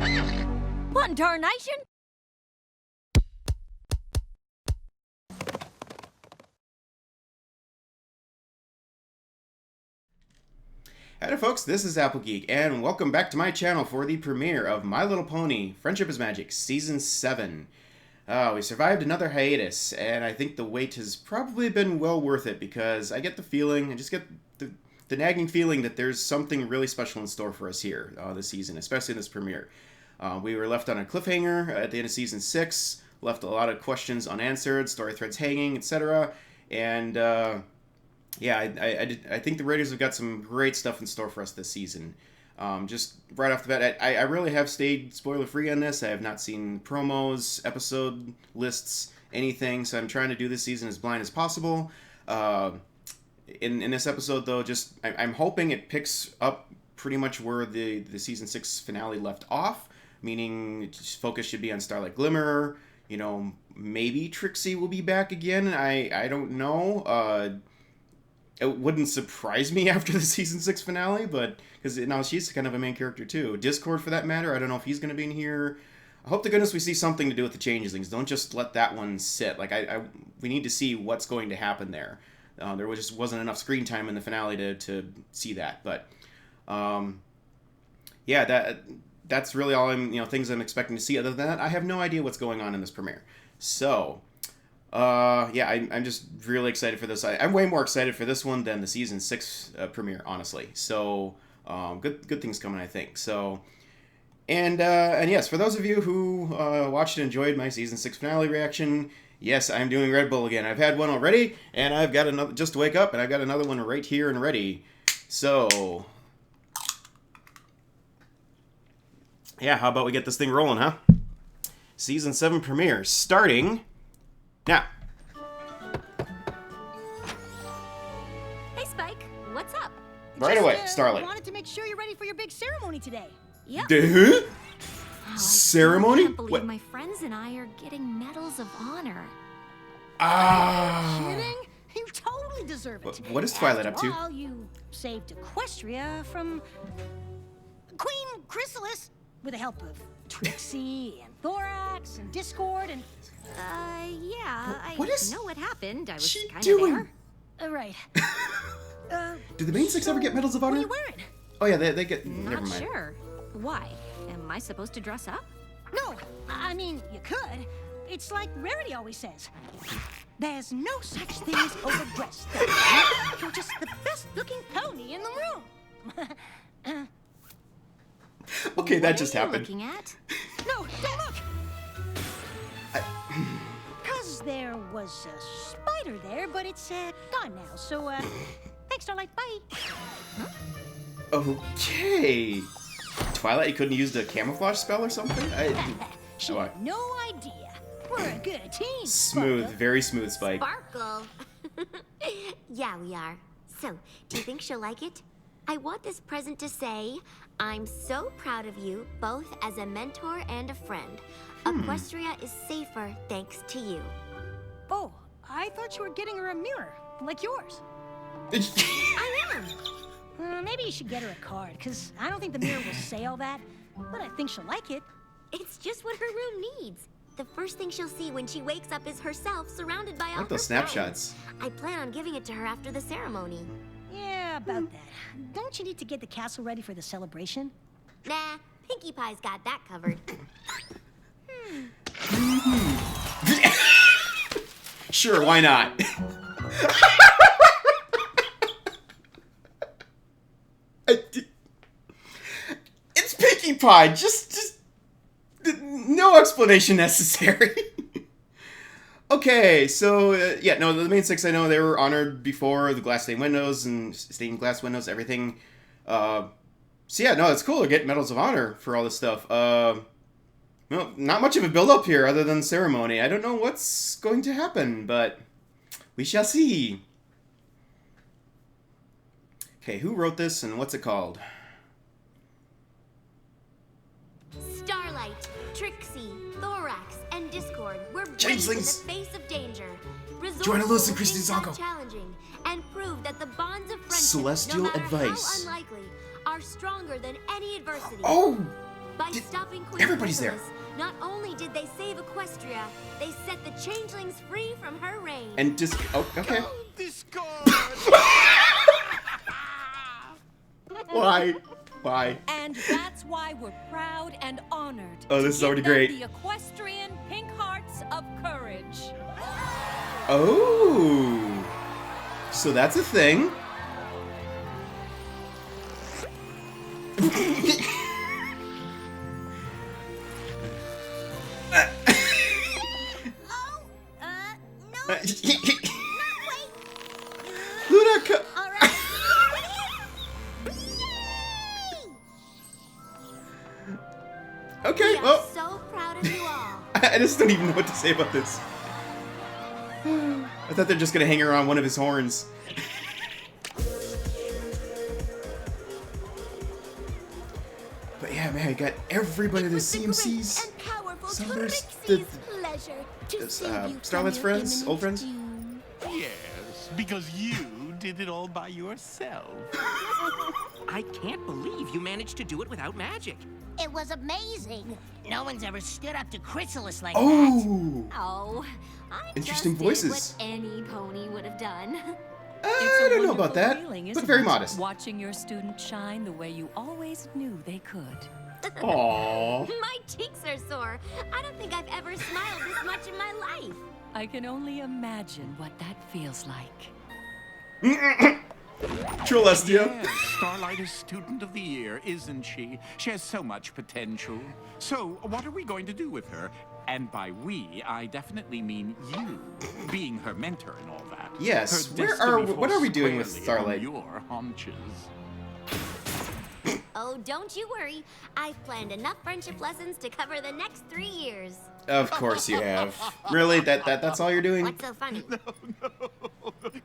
What in tarnation? Hey folks, this is Applegeek, and welcome back to my channel for the premiere of My Little Pony: Friendship is Magic Season 7. We survived another hiatus, and I think the wait has probably been well worth it, because I get the feeling, I just get the nagging feeling that there's something really special in store for us here this season, especially in this premiere. We were left on a cliffhanger at the end of Season 6, left a lot of questions unanswered, story threads hanging, etc., and yeah, I think the Raiders have got some great stuff in store for us this season. Just right off the bat, I really have stayed spoiler-free on this. I have not seen promos, episode lists, anything, so I'm trying to do this season as blind as possible. In this episode, though, I'm hoping it picks up pretty much where the Season 6 finale left off, meaning focus should be on Starlight Glimmer. You know, maybe Trixie will be back again. I don't know. It wouldn't surprise me after the Season 6 finale, but because now she's kind of a main character too. Discord, for that matter, I don't know if he's going to be in here. I hope to goodness we see something to do with the changelings. Don't just let that one sit. Like we need to see what's going to happen there. There just wasn't enough screen time in the finale to see that. But yeah, that's really all things I'm expecting to see. Other than that, I have no idea what's going on in this premiere. So. Yeah, I'm just really excited for this. I'm way more excited for this one than the Season 6 premiere, honestly. So, good things coming, I think. So, and yes, for those of you who watched and enjoyed my Season 6 finale reaction, yes, I'm doing Red Bull again. I've had one already, and I've got another just to wake up, and I've got another one right here and ready. So, yeah, how about we get this thing rolling, huh? Season 7 premiere, starting... now. Hey, Spike. What's up? Right away, Starlight. Wanted to make sure you're ready for your big ceremony today. Yep. Duh? Oh, Ceremony? I can't believe What? my friends and I are getting medals of honor. Kidding? You totally deserve it. What is Twilight up After to? all, you saved Equestria from Queen Chrysalis with the help of Trixie and Thorax and Discord and... Yeah, What I is know what happened. I was she kind of doing? there. right. Do the main six ever get Medals of Honor? What are you wearing? Oh yeah, they get... never Not mind. sure. Why? Am I supposed to dress up? No, I mean, you could. It's like Rarity always says. There's no such thing as overdressed. You're just the best-looking pony in the room. Okay, that What just are you happened. looking at? No, don't look! Because there was a spider there, but it's gone now. So, thanks, Starlight. Bye. Okay. Twilight, you couldn't use the camouflage spell or something? She had no idea. We're a good team. Smooth, Sparkle. very smooth, Spike. Sparkle. Yeah, we are. So, do you think she'll like it? I want this present to say, I'm so proud of you, both as a mentor and a friend. Equestria is safer thanks to you. Oh, I thought you were getting her a mirror, like yours. I am. Maybe you should get her a card, because I don't think the mirror will say all that, but I think she'll like it. It's just what her room needs. The first thing she'll see when she wakes up is herself surrounded by I all like those her friends. snapshots. I plan on giving it to her after the ceremony. Yeah, about that. Don't you need to get the castle ready for the celebration? Nah, Pinkie Pie's got that covered. Sure, why not? It's Pinkie Pie. Just no explanation necessary. Okay, so yeah, no, the main six I know they were honored before, the glass stained windows and stained glass windows, everything. So yeah, no, it's cool to get medals of honor for all this stuff. Well, not much of a build up here other than ceremony. I don't know what's going to happen, but we shall see. Okay, who wrote this and what's it called? Starlight, Trixie, Thorax, and Discord were brave in the Changelings! face of danger. Join Lewis and Resourceful Christy within Zonko. challenging and prove that the bonds of friendship, Celestial no matter advice. how unlikely, are stronger than any adversity. Oh! By stopping Queen Everybody's there. Chrysalis, not only did they save Equestria, they set the changelings free from her reign. And just okay. Discord! Why? Why? And that's why we're proud and honored. Oh, this is to already give them great. The equestrian pink hearts of courage. Oh. So that's a thing. No, Luna, all right. okay, We are well, so proud of you all. I just don't even know what to say about this. I thought they're just gonna hang around one of his horns. But yeah, man, I got everybody that CMCs. And powerful Some of those- Trixie's pleasure to This, save you from Starlight's your friends, old imminent friends? doom. Yes, because you did it all by yourself. I can't believe you managed to do it without magic. It was amazing. No one's ever stood up to Chrysalis like that. Oh, Oh, I Interesting just voices. did what any pony would have done. I don't know about that, but very modest. Watching your students shine the way you always knew they could. Aww. My cheeks are sore. I don't think I've ever smiled this much in my life. I can only imagine what that feels like. Celestia. Yes, Starlight is Student of the Year, isn't she? She has so much potential. So, what are we going to do with her? And by we, I definitely mean you, being her mentor and all that. Yes, Her what destiny are we doing with falls Starlight? squarely on your haunches. Oh, don't you worry. I've planned enough friendship lessons to cover the next 3 years. Of course you have. Really? That's all you're doing? What's so funny? No.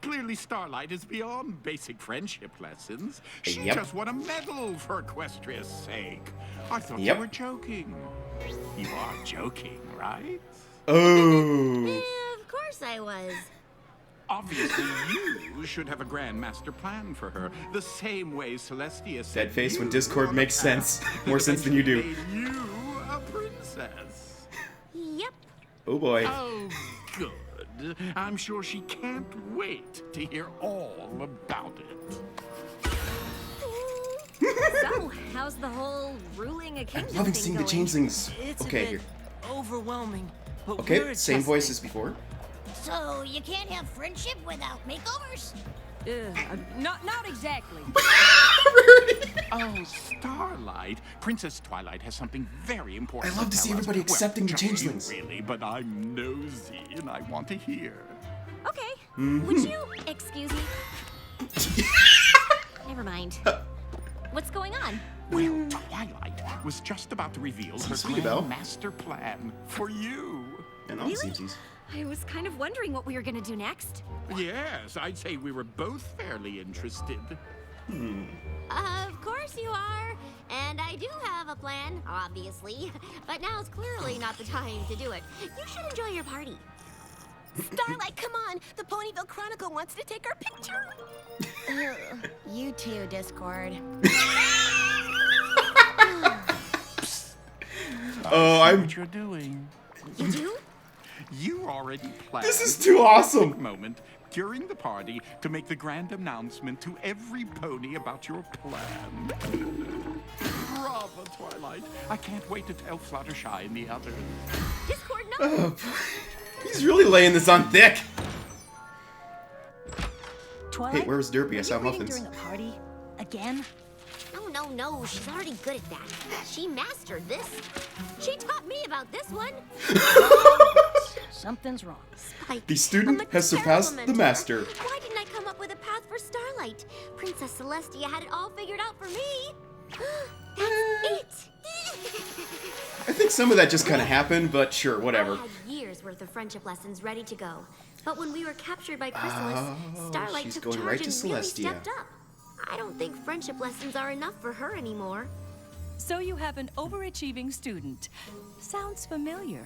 Clearly, Starlight is beyond basic friendship lessons. She Yep. just won a medal for Equestria's sake. I thought Yep. you were joking. You are joking, right? Oh. Yeah, of course I was. Obviously, you should have a grand master plan for her, the same way Celestia said. That face when you Discord on makes the path sense. that More sense than you do. eventually made you a princess. Yep. Oh boy. Oh, good. I'm sure she can't wait to hear all about it. So, how's the whole ruling a kingdom Loving thing seeing the going? changelings. It's Okay, a here. bit overwhelming. But Okay, we're same adjusting. voice as before. So you can't have friendship without makeovers? Not exactly. Oh, Starlight. Princess Twilight has something very important I love to tell see us. everybody accepting the just you, changelings. really, but I'm nosy and I want to hear. Okay. Mm-hmm. Would you excuse me? Never mind. What's going on? Well, Twilight was just about to reveal her Sweetie grand Belle. master plan for you. And all the CMCs. I was kind of wondering what we were gonna do next. Yes, I'd say we were both fairly interested. Of course you are. And I do have a plan, obviously. But now's clearly not the time to do it. You should enjoy your party. Starlight, come on! The Ponyville Chronicle wants to take our picture! You too, Discord. Oh, I see I'm. what you're doing. You do? You already planned. This is too awesome. Moment during the party to make the grand announcement to every pony about your plan. Bravo, Twilight. I can't wait to tell Fluttershy and the others. Discord, no. Oh, he's really laying this on thick. Twilight, Hey, where's Derpy? I are saw you reading muffins. during the party? Again? No. She's already good at that. She mastered this. She taught me about this one. Something's wrong. Spike. The student I'm a has surpassed terrible the mentor. master. Why didn't I come up with a path for Starlight? Princess Celestia had it all figured out for me. That's it. I think some of that just kind of happened, but sure, I whatever. had years worth of friendship lessons ready to go. But when we were captured by Chrysalis, Oh, Starlight she's took going charge right to and really Celestia. stepped up. I don't think friendship lessons are enough for her anymore. So you have an overachieving student. Sounds familiar.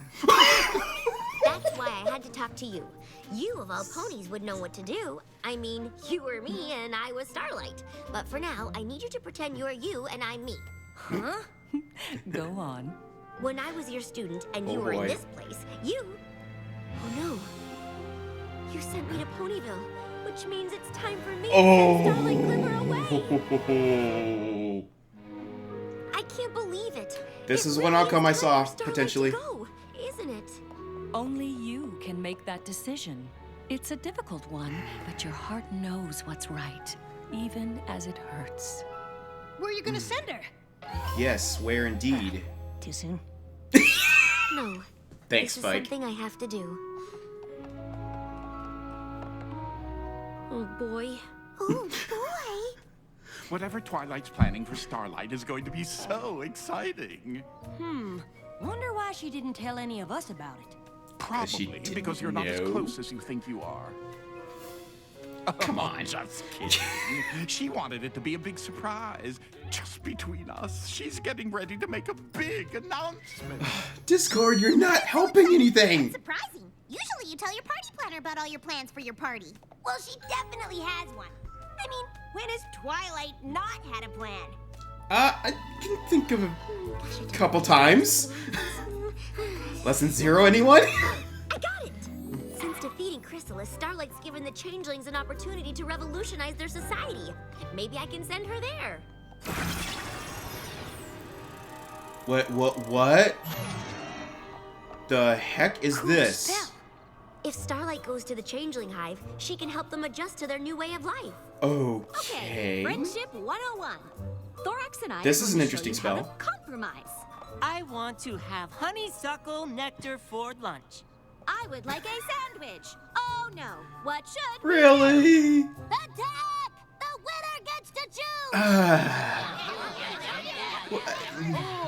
That's why I had to talk to you. You, of all ponies, would know what to do. I mean, you were me and I was Starlight. But for now, I need you to pretend you're you and I'm me. Huh? Go on. When I was your student and Oh, you were in boy. this place, you... Oh no. You sent me to Ponyville, which means it's time for me to send Starlight Glimmer away. I can't believe it. This It is one really outcome I is saw, time for Starlight potentially. to go, isn't it? Only you can make that decision. It's a difficult one, but your heart knows what's right, even as it hurts. Where are you gonna send her? Yes, where indeed. Too soon. No. Thanks, This is Spike. something I have to do. Oh boy. Oh boy. Whatever Twilight's planning for Starlight is going to be so exciting. Wonder why she didn't tell any of us about it. she Probably didn't because you're not as know. close as you think you are. Come on. Just kidding. She wanted it to be a big surprise. Just between us, she's getting ready to make a big announcement. Discord, you're not helping anything. Surprising. Usually you tell your party planner about all your plans for your party. Well, she definitely has one. I mean, when has Twilight not had a plan? I can think of a couple times. Lesson 0, anyone? I got it! Since defeating Chrysalis, Starlight's given the changelings an opportunity to revolutionize their society. Maybe I can send her there. What? The heck is Cool this? spell. If Starlight goes to the changeling hive, she can help them adjust to their new way of life. Okay. Friendship 101. Thorax and I This are is going an to show interesting you how to spell. compromise. I want to have honeysuckle nectar for lunch. I would like a sandwich. Oh no. What should Really? Attack! The winner gets to choose!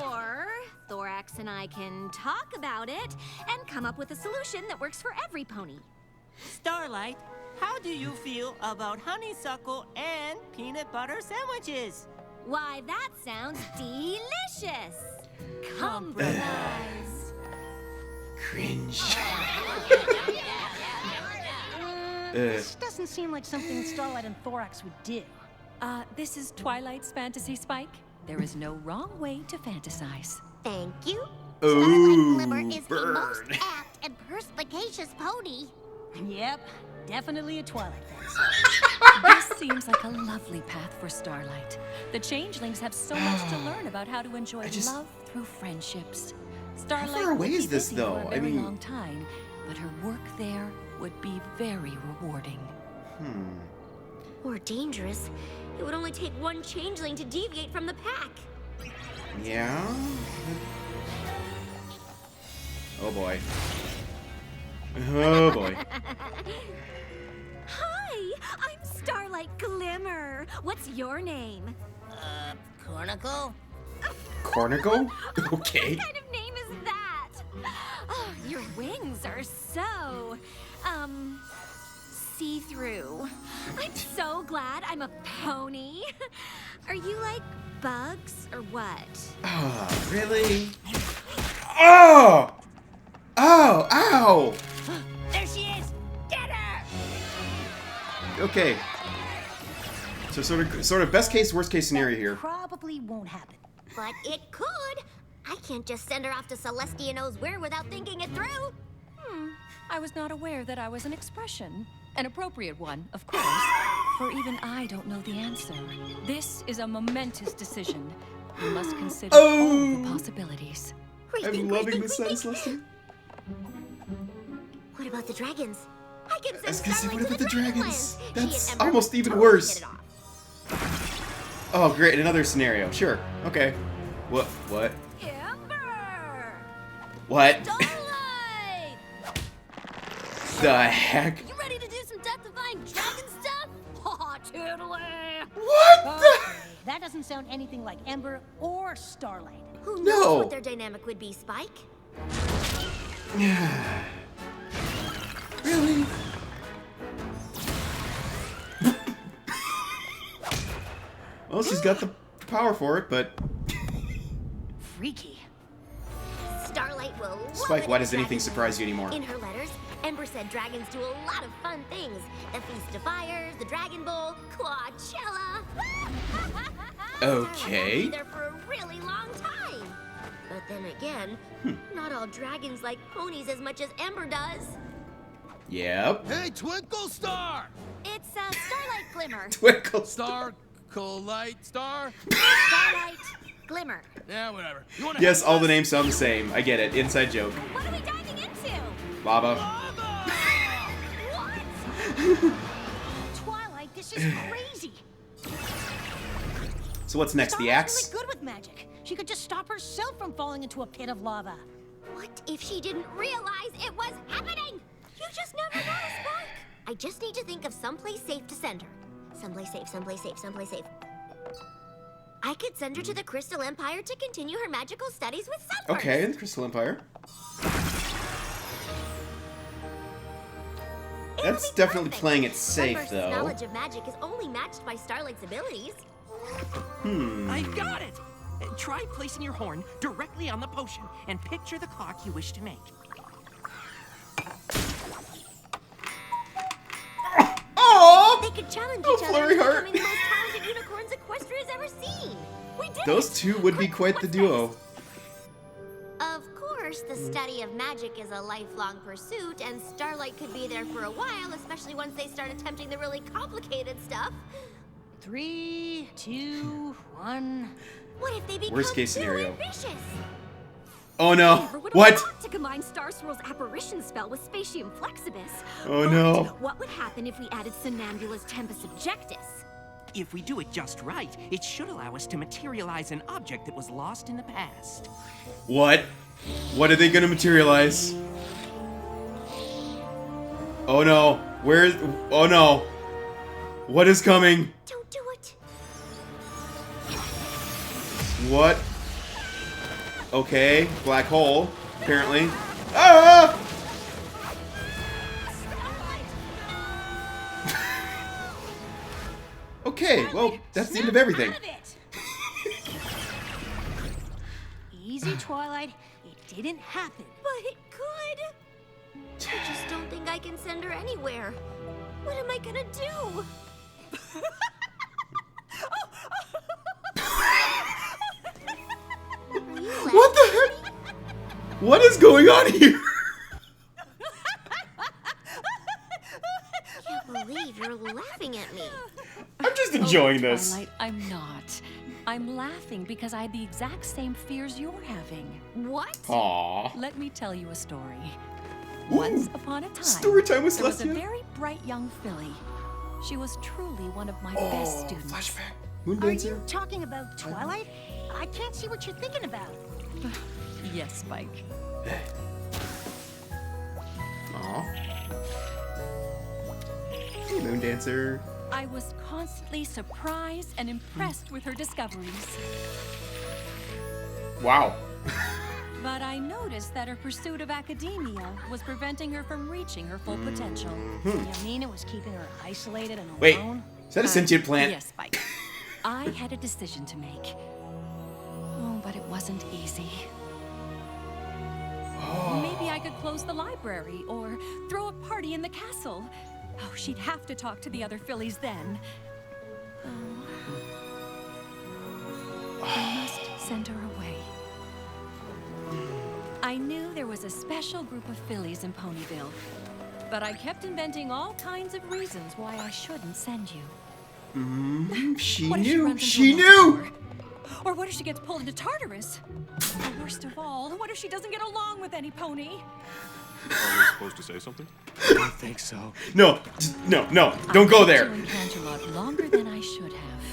Or Thorax and I can talk about it and come up with a solution that works for every pony. Starlight, how do you feel about honeysuckle and peanut butter sandwiches? Why, that sounds delicious. Compromise. Cringe. This doesn't seem like something Starlight and Thorax would do. This is Twilight's fantasy, Spike. There is no wrong way to fantasize. Thank you. Starlight Glimmer Ooh, is the most bird. apt and perspicacious pony. Yep, definitely a Twilight fantasy. This seems like a lovely path for Starlight. The changelings have so much to learn about how to enjoy love through friendships. Starlight far away would is be this, busy though? for a I very mean- long time, but her work there would be very rewarding. Or dangerous. It would only take one changeling to deviate from the pack. Yeah? Oh boy. Oh boy. Hi, I'm Starlight Glimmer. What's your name? Cornicle? Cornicle? Okay. What kind of name is that? Oh, your wings are so, see-through. I'm so glad I'm a pony. Are you like bugs or what? Oh, really? Oh! Oh! Ow! There she is! Get her! Okay. So sort of best case, worst case scenario here. Probably won't happen. But it could. I can't just send her off to Celestia knows where without thinking it through. I was not aware that I was an expression. An appropriate one, of course, for even I don't know the answer. This is a momentous decision. You must consider all the possibilities. I'm loving this sense, Celestia. What about the dragons? I can I send was gonna say, Starlight what to about the Dragonlands. dragons? She and That's Ember almost would even totally worse. hit it off. Oh, great, another scenario. Sure. Okay. What? Amber! What? Starlight! The heck? You ready to do some death-defying dragon stuff? Aw, totally! What the? Okay, that doesn't sound anything like Ember or Starlight. Who knows No. what their dynamic would be, Spike? Really? Well, she's got the power for it, but Freaky. Starlight will love Spike, it why if does anything dragons surprise you anymore? In her letters, Ember said dragons do a lot of fun things. The Feast of Fires, the Dragon Bowl, Coachella. Starlight will Okay. be there for a really long time. But then again, not all dragons like ponies as much as Ember does. Yep. Hey, Twinkle Star! It's Starlight Glimmer. Twinkle. Star, Light Star? Starlight Glimmer. Yeah, whatever. You wanna Yes, hang all with the us? names sound the same. I get it. Inside joke. What are we diving into? Lava. Twilight, this is crazy. So what's next? The Starlight's axe? really good with magic. She could just stop herself from falling into a pit of lava. What if she didn't realize it was happening? You just never know, Spike. I just need to think of someplace safe to send her. Someplace safe, someplace safe, someplace safe. I could send her to the Crystal Empire to continue her magical studies with Sunburst. Okay, the Crystal Empire. That's definitely playing it safe, Sunburst's though. knowledge of magic is only matched by Starlight's abilities. I got it! Try placing your horn directly on the potion and picture the clock you wish to make. Oh! They could challenge Oh, each other Flurry into Heart. becoming the most talented unicorns Equestria's ever seen. We did Those it! two would be quite the duo. Of course, the study of magic is a lifelong pursuit, and Starlight could be there for a while, especially once they start attempting the really complicated stuff. 3, 2, 1. What if they become Worst case too scenario. ambitious? Oh no! Never would have What? thought to combine Star Swirl's apparition spell with Spatium Flexibus. Oh But no. what would happen if we added Somnambula's Tempus Objectus? If we do it just right, it should allow us to materialize an object that was lost in the past. What? What are they gonna materialize? Oh no. Where's... Oh no. What is coming? Don't do it. What? Okay. Black hole, apparently. Ah! Okay, well, that's the end of everything. Out of it. Easy, Twilight. It didn't happen. But it could. I just don't think I can send her anywhere. What am I gonna do? Are you What the laughing? heck? What is going on here? I can't believe you're laughing at me. I'm just enjoying this. Twilight, I'm not. I'm laughing because I had the exact same fears you're having. What? Aww. Let me tell you a story. Ooh, Once upon a time, story time with there was a Celestia. very bright young filly. She was truly one of my best Oh, students. flashback. Moon Are Dancer. you talking about Twilight? I can't see what you're thinking about. Yes, Spike. Aw. Hey, Moon Dancer. I was constantly surprised and impressed with her discoveries. Wow. But I noticed that her pursuit of academia was preventing her from reaching her full potential. You mean it was keeping her isolated and Wait, alone? is that a sentient plant? Yes, Spike. I had a decision to make. Oh, but it wasn't easy. Maybe I could close the library or throw a party in the castle. Oh, she'd have to talk to the other fillies then. I must send her away. I knew there was a special group of fillies in Ponyville, but I kept inventing all kinds of reasons why I shouldn't send you. She What if she knew. runs into She a knew. monster? Or what if she gets pulled into Tartarus? Or worst of all, what if she doesn't get along with any pony? Are we supposed to say something? I don't think so. No, just, no, no. Don't go there. I kept you in Canterlot longer than I should have.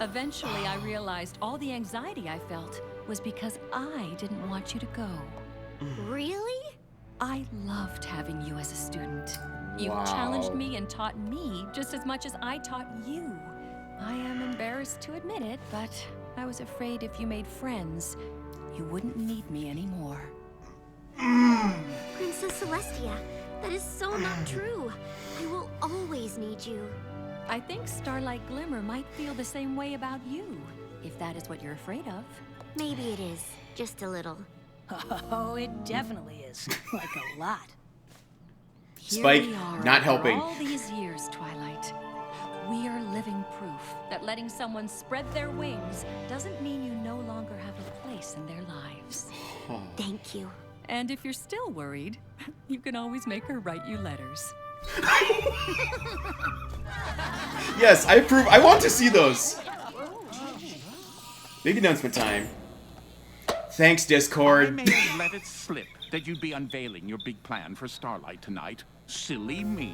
Eventually, I realized all the anxiety I felt was because I didn't want you to go. Really? I loved having you as a student. You Wow. challenged me and taught me just as much as I taught you. I am embarrassed to admit it, but I was afraid if you made friends, you wouldn't need me anymore. Princess Celestia, that is so not true. I will always need you. I think Starlight Glimmer might feel the same way about you, if that is what you're afraid of. Maybe it is. Just a little. Oh, it definitely is. Like a lot. Here Spike, we are not after helping. all these years, Twilight. We are living proof that letting someone spread their wings doesn't mean you no longer have a place Thank you. And if you're still worried, you can always make her write you letters. Yes, I approve. I want to see those. Big announcement time. Thanks, I Discord. may have let it slip that you'd be unveiling your big plan for Starlight tonight. Silly me.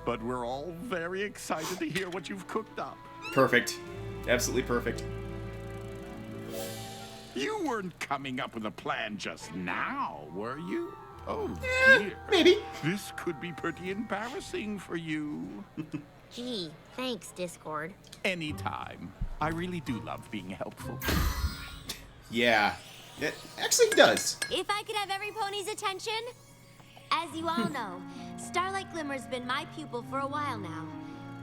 But we're all very excited to hear what you've cooked up. Perfect. Absolutely perfect. You weren't coming up with a plan just now, were you? Oh, dear. Maybe. This could be pretty embarrassing for you. Gee, thanks, Discord. Anytime. I really do love being helpful. Yeah. It actually does. If I could have every pony's attention? As you all know, Starlight Glimmer's been my pupil for a while now.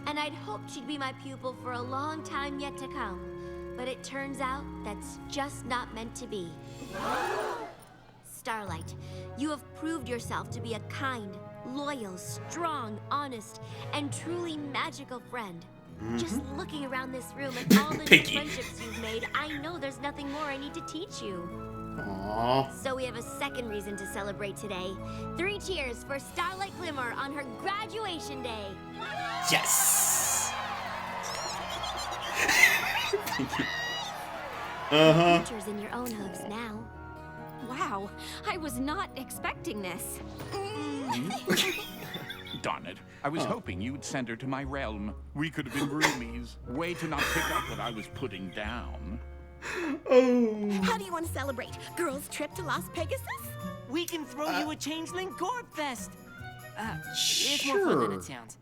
And I'd hoped she'd be my pupil for a long time yet to come. But it turns out that's just not meant to be. Starlight, you have proved yourself to be a kind, loyal, strong, honest, and truly magical friend. Just looking around this room and all the new Pinky. friendships you've made, I know there's nothing more I need to teach you. Aww. So we have a second reason to celebrate today. 3 cheers for Starlight Glimmer on her graduation day. Yes. Adventures in your own hooves now. Wow, I was not expecting this. Darn it. I was hoping you'd send her to my realm. We could have been roomies. Way to not pick up what I was putting down. Oh. How do you want to celebrate? Girls' trip to Las Pegasus? We can throw you a changeling Gorb Fest. It's more Sure. fun than it sounds.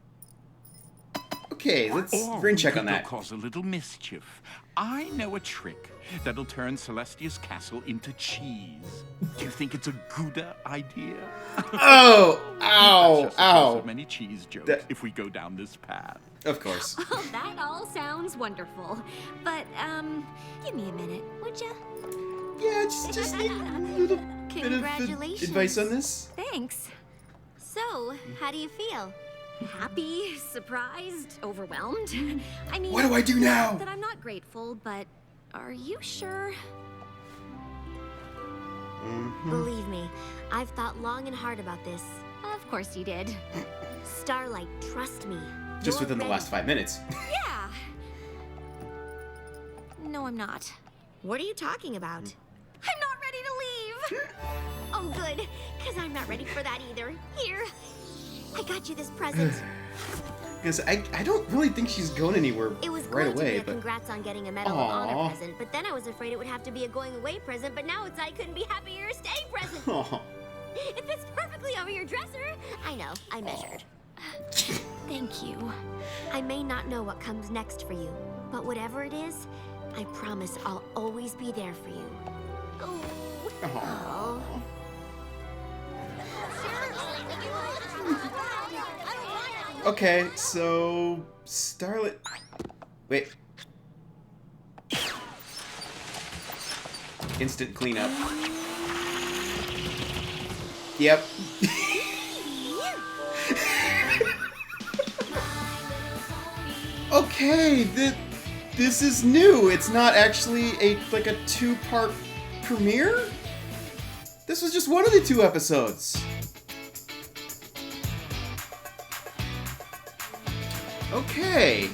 Okay, let's Or brain we check could on go that. cause a little mischief. I know a trick that'll turn Celestia's castle into cheese. Do you think it's a good idea? Oh, ow, That's just ow. so many cheese jokes That- if we go down this path. Of course. Oh, that all sounds wonderful. But, give me a minute, would ya? Yeah, just need a little bit of Congratulations. advice on this. Thanks. So, how do you feel? Happy, surprised, overwhelmed. I mean, What do I do now? That I'm not grateful, but are you sure? Believe me, I've thought long and hard about this. Of course you did. Starlight, trust me. Just You're within the ready. last 5 minutes. Yeah. No, I'm not. What are you talking about? I'm not ready to leave. Oh, good, because I'm not ready for that either. Here, I got you this present. Because I don't really think she's going anywhere It was right going to be away, a but congrats on getting a medal of Aw. honor present, but then I was afraid it would have to be a going away present, but now it's I couldn't be happier stay present. Aw. It fits perfectly over your dresser. I know, I measured. Thank you. I may not know what comes next for you, but whatever it is, I promise I'll always be there for you. Aw. Oh. Okay, so Starlight. Wait. Instant cleanup. Yep. Okay, this is new. It's not actually a 2-part premiere. This was just one of the 2 episodes. Okay.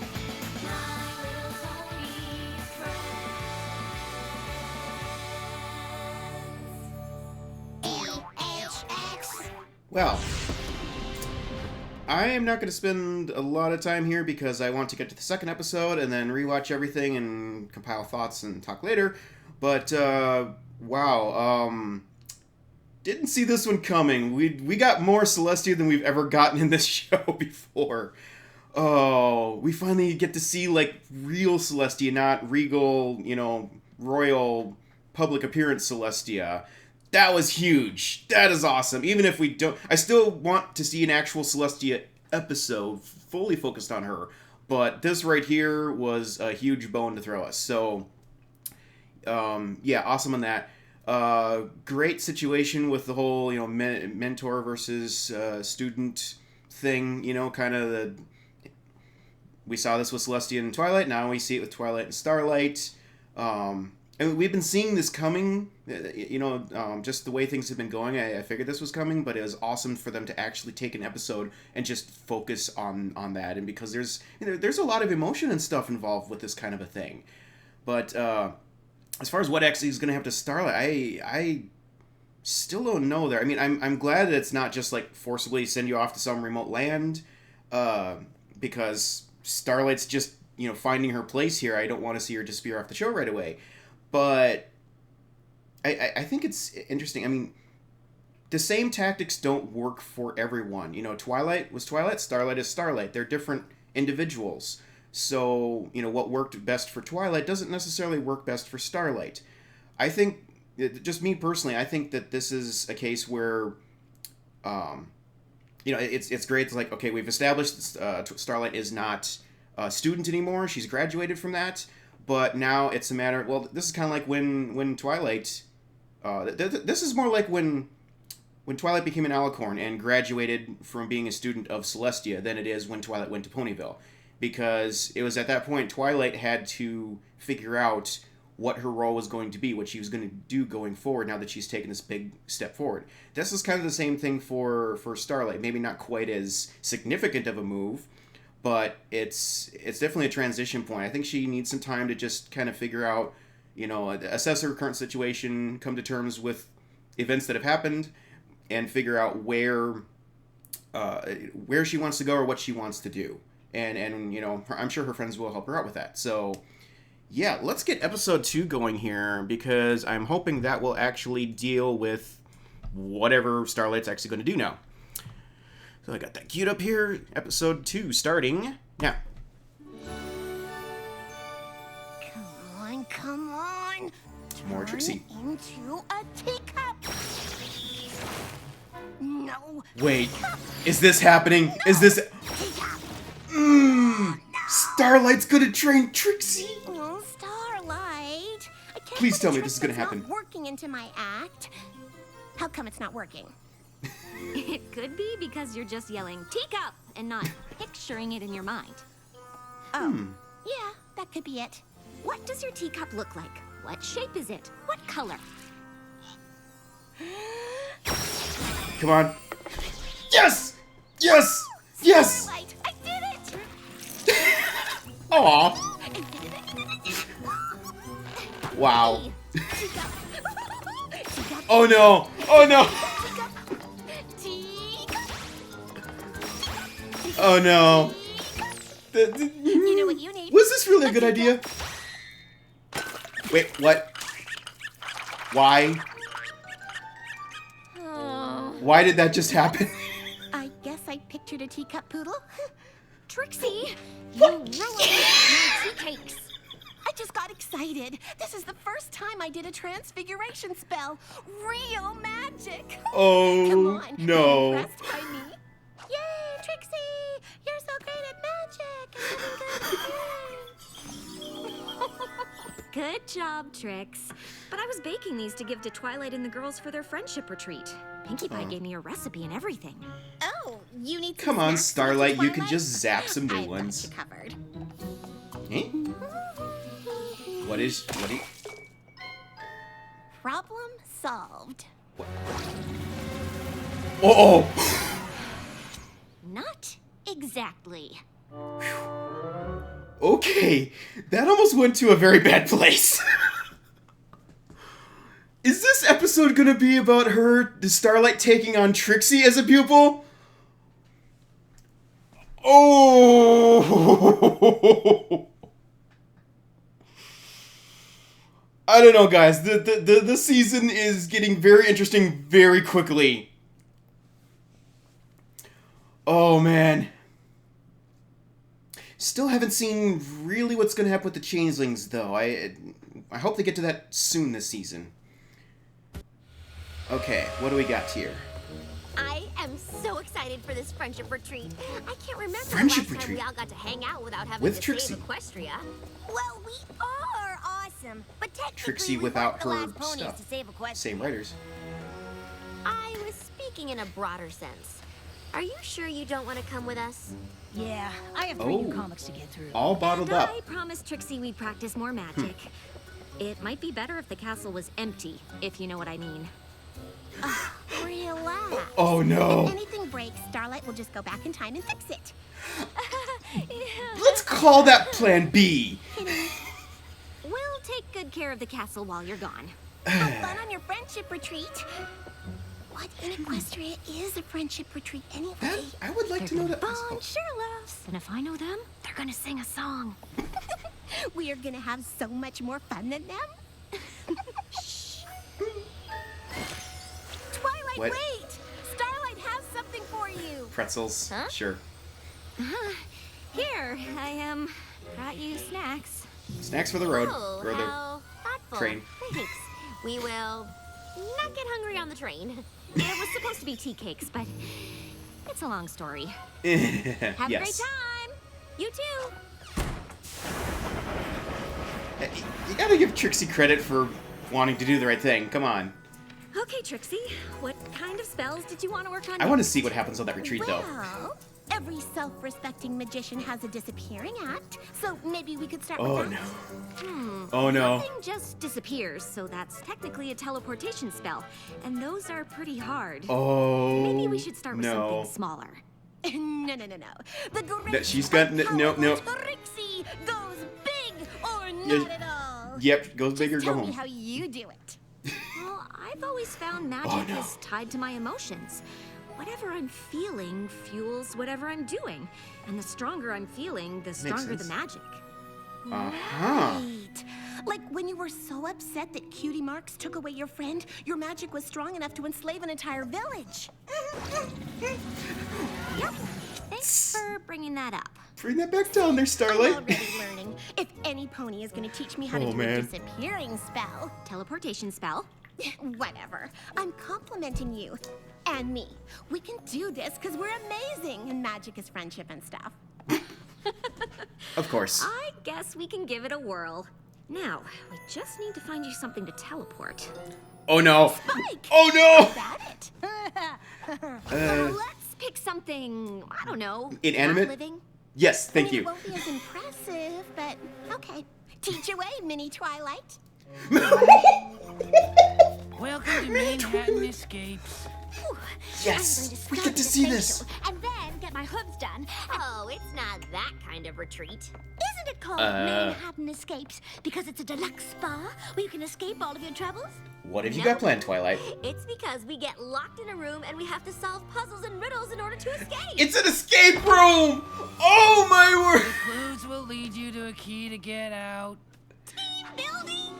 Well, I am not going to spend a lot of time here because I want to get to the second episode and then rewatch everything and compile thoughts and talk later. But, wow, didn't see this one coming. We got more Celestia than we've ever gotten in this show before. Oh, we finally get to see, real Celestia, not regal, royal public appearance Celestia. That was huge. That is awesome. Even if we don't... I still want to see an actual Celestia episode fully focused on her. But this right here was a huge bone to throw us. So, yeah, awesome on that. Great situation with the whole, mentor versus student thing. Kind of the... We saw this with Celestia and Twilight. Now we see it with Twilight and Starlight. And we've been seeing this coming, you know, just the way things have been going. I figured this was coming, but it was awesome for them to actually take an episode and just focus on that. And because there's a lot of emotion and stuff involved with this kind of a thing. But as far as what actually is going to happen to Starlight, I still don't know there. I mean, I'm glad that it's not just like forcibly send you off to some remote land, because Starlight's just, you know, finding her place here. I don't want to see her disappear off the show right away. But I think it's interesting. I mean, the same tactics don't work for everyone. You know, Twilight was Twilight, Starlight is Starlight. They're different individuals. So, you know, what worked best for Twilight doesn't necessarily work best for Starlight. I think, just me personally, I think that this is a case where, you know, it's great. It's like, okay, we've established Starlight is not a student anymore. She's graduated from that. But now it's a matter... Well, this is kind of like when Twilight... this is more like when Twilight became an alicorn and graduated from being a student of Celestia than it is when Twilight went to Ponyville. Because it was at that point Twilight had to figure out what her role was going to be, what she was going to do going forward now that she's taken this big step forward. This is kind of the same thing for Starlight. Maybe not quite as significant of a move, but it's definitely a transition point. I think she needs some time to just kind of figure out, you know, assess her current situation, come to terms with events that have happened, and figure out where she wants to go or what she wants to do. And you know, I'm sure her friends will help her out with that. So, yeah, let's get episode 2 going here, because I'm hoping that will actually deal with whatever Starlight's actually going to do now. So I got that queued up here. Episode 2 starting now. Come on. More Trixie. Turn into a teacup. No. Wait, is this happening? No. Is this... Starlight's gonna train Trixie? Oh, Starlight. I can't Please tell me this is gonna happen. Not working into my act. How come it's not working? It could be because you're just yelling teacup and not picturing it in your mind. Oh, yeah, that could be it. What does your teacup look like? What shape is it? What color? Come on. Yes! Yes! Yes! Starlight, I did it! Aw. Wow. Oh no! Oh no! Oh no! You know what you need? Was this really a good idea? Wait, what? Why? Oh. Why did that just happen? I guess I pictured a teacup poodle. Trixie, you ruined my tea cakes. I just got excited. This is the first time I did a transfiguration spell. Real magic. Oh, Come on. no. Are you impressed by me? Yay, Trixie! You're so great at magic. Good job, Trix. But I was baking these to give to Twilight and the girls for their friendship retreat. Pinkie Pie gave me a recipe and everything. Oh, you need some Come on, snacks Starlight, for you can Twilight? just zap some new I've got ones. you covered. Eh? What do you... Problem solved. Oh! Not exactly. Okay, that almost went to a very bad place. Is this episode gonna be about the Starlight taking on Trixie as a pupil? Oh! I don't know, guys. The season is getting very interesting very quickly. Oh, man. Still haven't seen really what's going to happen with the changelings, though. I hope they get to that soon this season. Okay, what do we got here? I am so excited for this friendship retreat. I can't remember Friendship the last time retreat? we all got to hang out without having With to Trixie. save Equestria. Well, we are awesome, but technically Trixie we without weren't the her last ponies stuff. to save Equestria. Same writers. I was speaking in a broader sense. Are you sure you don't want to come with us? Yeah, I have 3 new Oh. comics to get through. All bottled And up. I promised Trixie we'd practice more magic. It might be better if the castle was empty, if you know what I mean. Relax. Oh no. If anything breaks, Starlight will just go back in time and fix it. Let's call that Plan B. We'll take good care of the castle while you're gone. Have fun on your friendship retreat. What in Equestria is a friendship retreat anyway? I would like to know that. Bonjour, loves. And if I know them, they're gonna sing a song. We are gonna have so much more fun than them. Shh. Twilight, What? wait! Starlight has something for you. Pretzels. Huh? Sure. Here, I brought you snacks. Snacks for the road. Oh, Or the how thoughtful. train. Thanks. We will not get hungry on the train. It was supposed to be tea cakes, but it's a long story. Have yes. a great time. You too. You gotta give Trixie credit for wanting to do the right thing. Come on. Okay, Trixie, what kind of spells did you want to work on? I want to see what happens on that retreat, though. Well, every self-respecting magician has a disappearing act, so maybe we could start Oh with no. that. Oh no. Nothing just disappears, so that's technically a teleportation spell, and those are pretty hard. Oh. Maybe we should start with no. something smaller. No. The great That she's got no. Trixie goes big or not Yeah. at all. Yep, goes big or Just go tell me home. how you do it. Well, I've always found magic Oh, no. is tied to my emotions. Whatever I'm feeling fuels whatever I'm doing, and the stronger I'm feeling, the stronger the sense. magic. Uh-huh. Right. Like when you were so upset that Cutie Marks took away your friend, your magic was strong enough to enslave an entire village. Yep. Thanks for bringing that up. Bring that back down there, I'm Starlight. already learning. If any pony is going to teach me how to Oh, do man. a disappearing spell, Teleportation spell. whatever. I'm complimenting you. And me. We can do this because we're amazing, and magic is friendship and stuff. Of course. I guess we can give it a whirl. Now, we just need to find you something to teleport. Oh no. Spike! Oh no. Got it. Let's pick something, I don't know. Inanimate? not living. Yes, thank I mean, you. It won't be as impressive, but okay. Teach away, Mini Twilight. Welcome to Manhattan Escapes. Yes, we get to see this. And then get my hooves done. Oh, it's not that kind of retreat. Isn't it called Manhattan Escapes because it's a deluxe spa where you can escape all of your troubles? What have you got planned, Twilight? It's because we get locked in a room and we have to solve puzzles and riddles in order to escape. It's an escape room! Oh my word! Clues will lead you to a key to get out. Team building!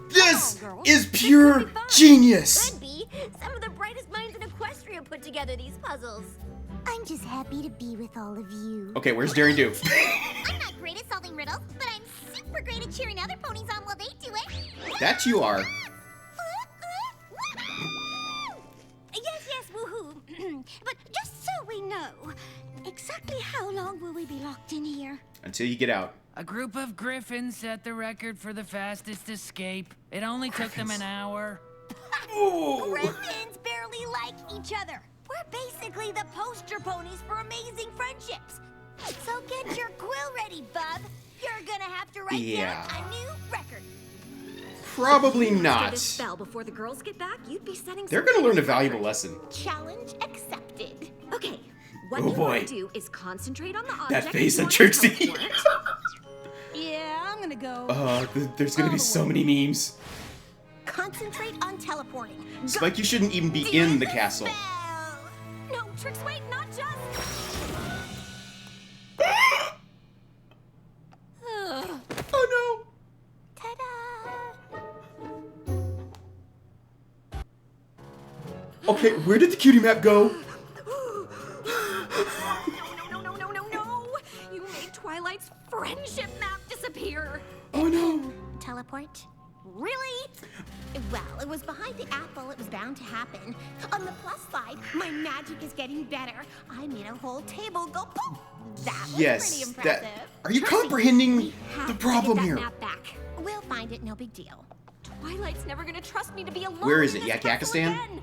This is pure genius! Could be. Some of the brightest minds in Equestria put together these puzzles. I'm just happy to be with all of you. Okay, where's Daring Do? I'm not great at solving riddles, but I'm super great at cheering other ponies on while they do it. That you are. Yes, woohoo. But just so we know, exactly how long will we be locked in here? Until you get out. A group of griffins set the record for the fastest escape. It only took them an hour. Griffins barely like each other. We're basically the poster ponies for amazing friendships. So get your quill ready, bub. You're gonna have to write Yeah. down a new record. Probably After not. this spell before the girls get back, you'd be setting They're some gonna learn a kind of valuable record. lesson. Challenge accepted. Okay, what Oh, you boy. want to do is concentrate on the object. face you of wanna Trixie. teleport. Yeah, I'm gonna go. There's gonna be so many memes. Concentrate on teleporting. Spike, you shouldn't even be in the castle. Spell. No, Trix, wait, not just. Oh Ta-da! no. Okay, where did the cutie map go? No. You made Twilight's friendship map disappear. Oh no. Teleport? Really? Well, it was behind the apple. It was bound to happen. On the plus side, my magic is getting better. I made a whole table go poof. That was pretty Yes. impressive. Are you Trixie, comprehending we have the to problem get that here? map back. We'll find it, no big deal. Twilight's never gonna trust me to be alone. Where is in it? this castle Yakakistan? again.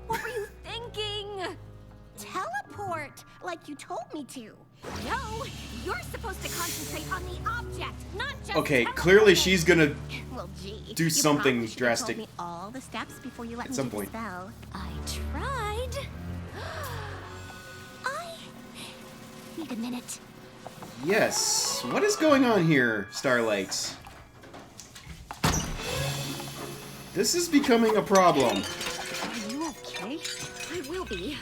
What were you thinking? teleport, like you told me to. No, you're supposed to concentrate on the object, not just Okay, teleport. clearly she's gonna Well, gee, do you something probably should've drastic. Told me all the steps before you let At me some do the point. spell. I tried. I need a minute. Yes. What is going on here, Starlight? This is becoming a problem. Are you okay? I will be,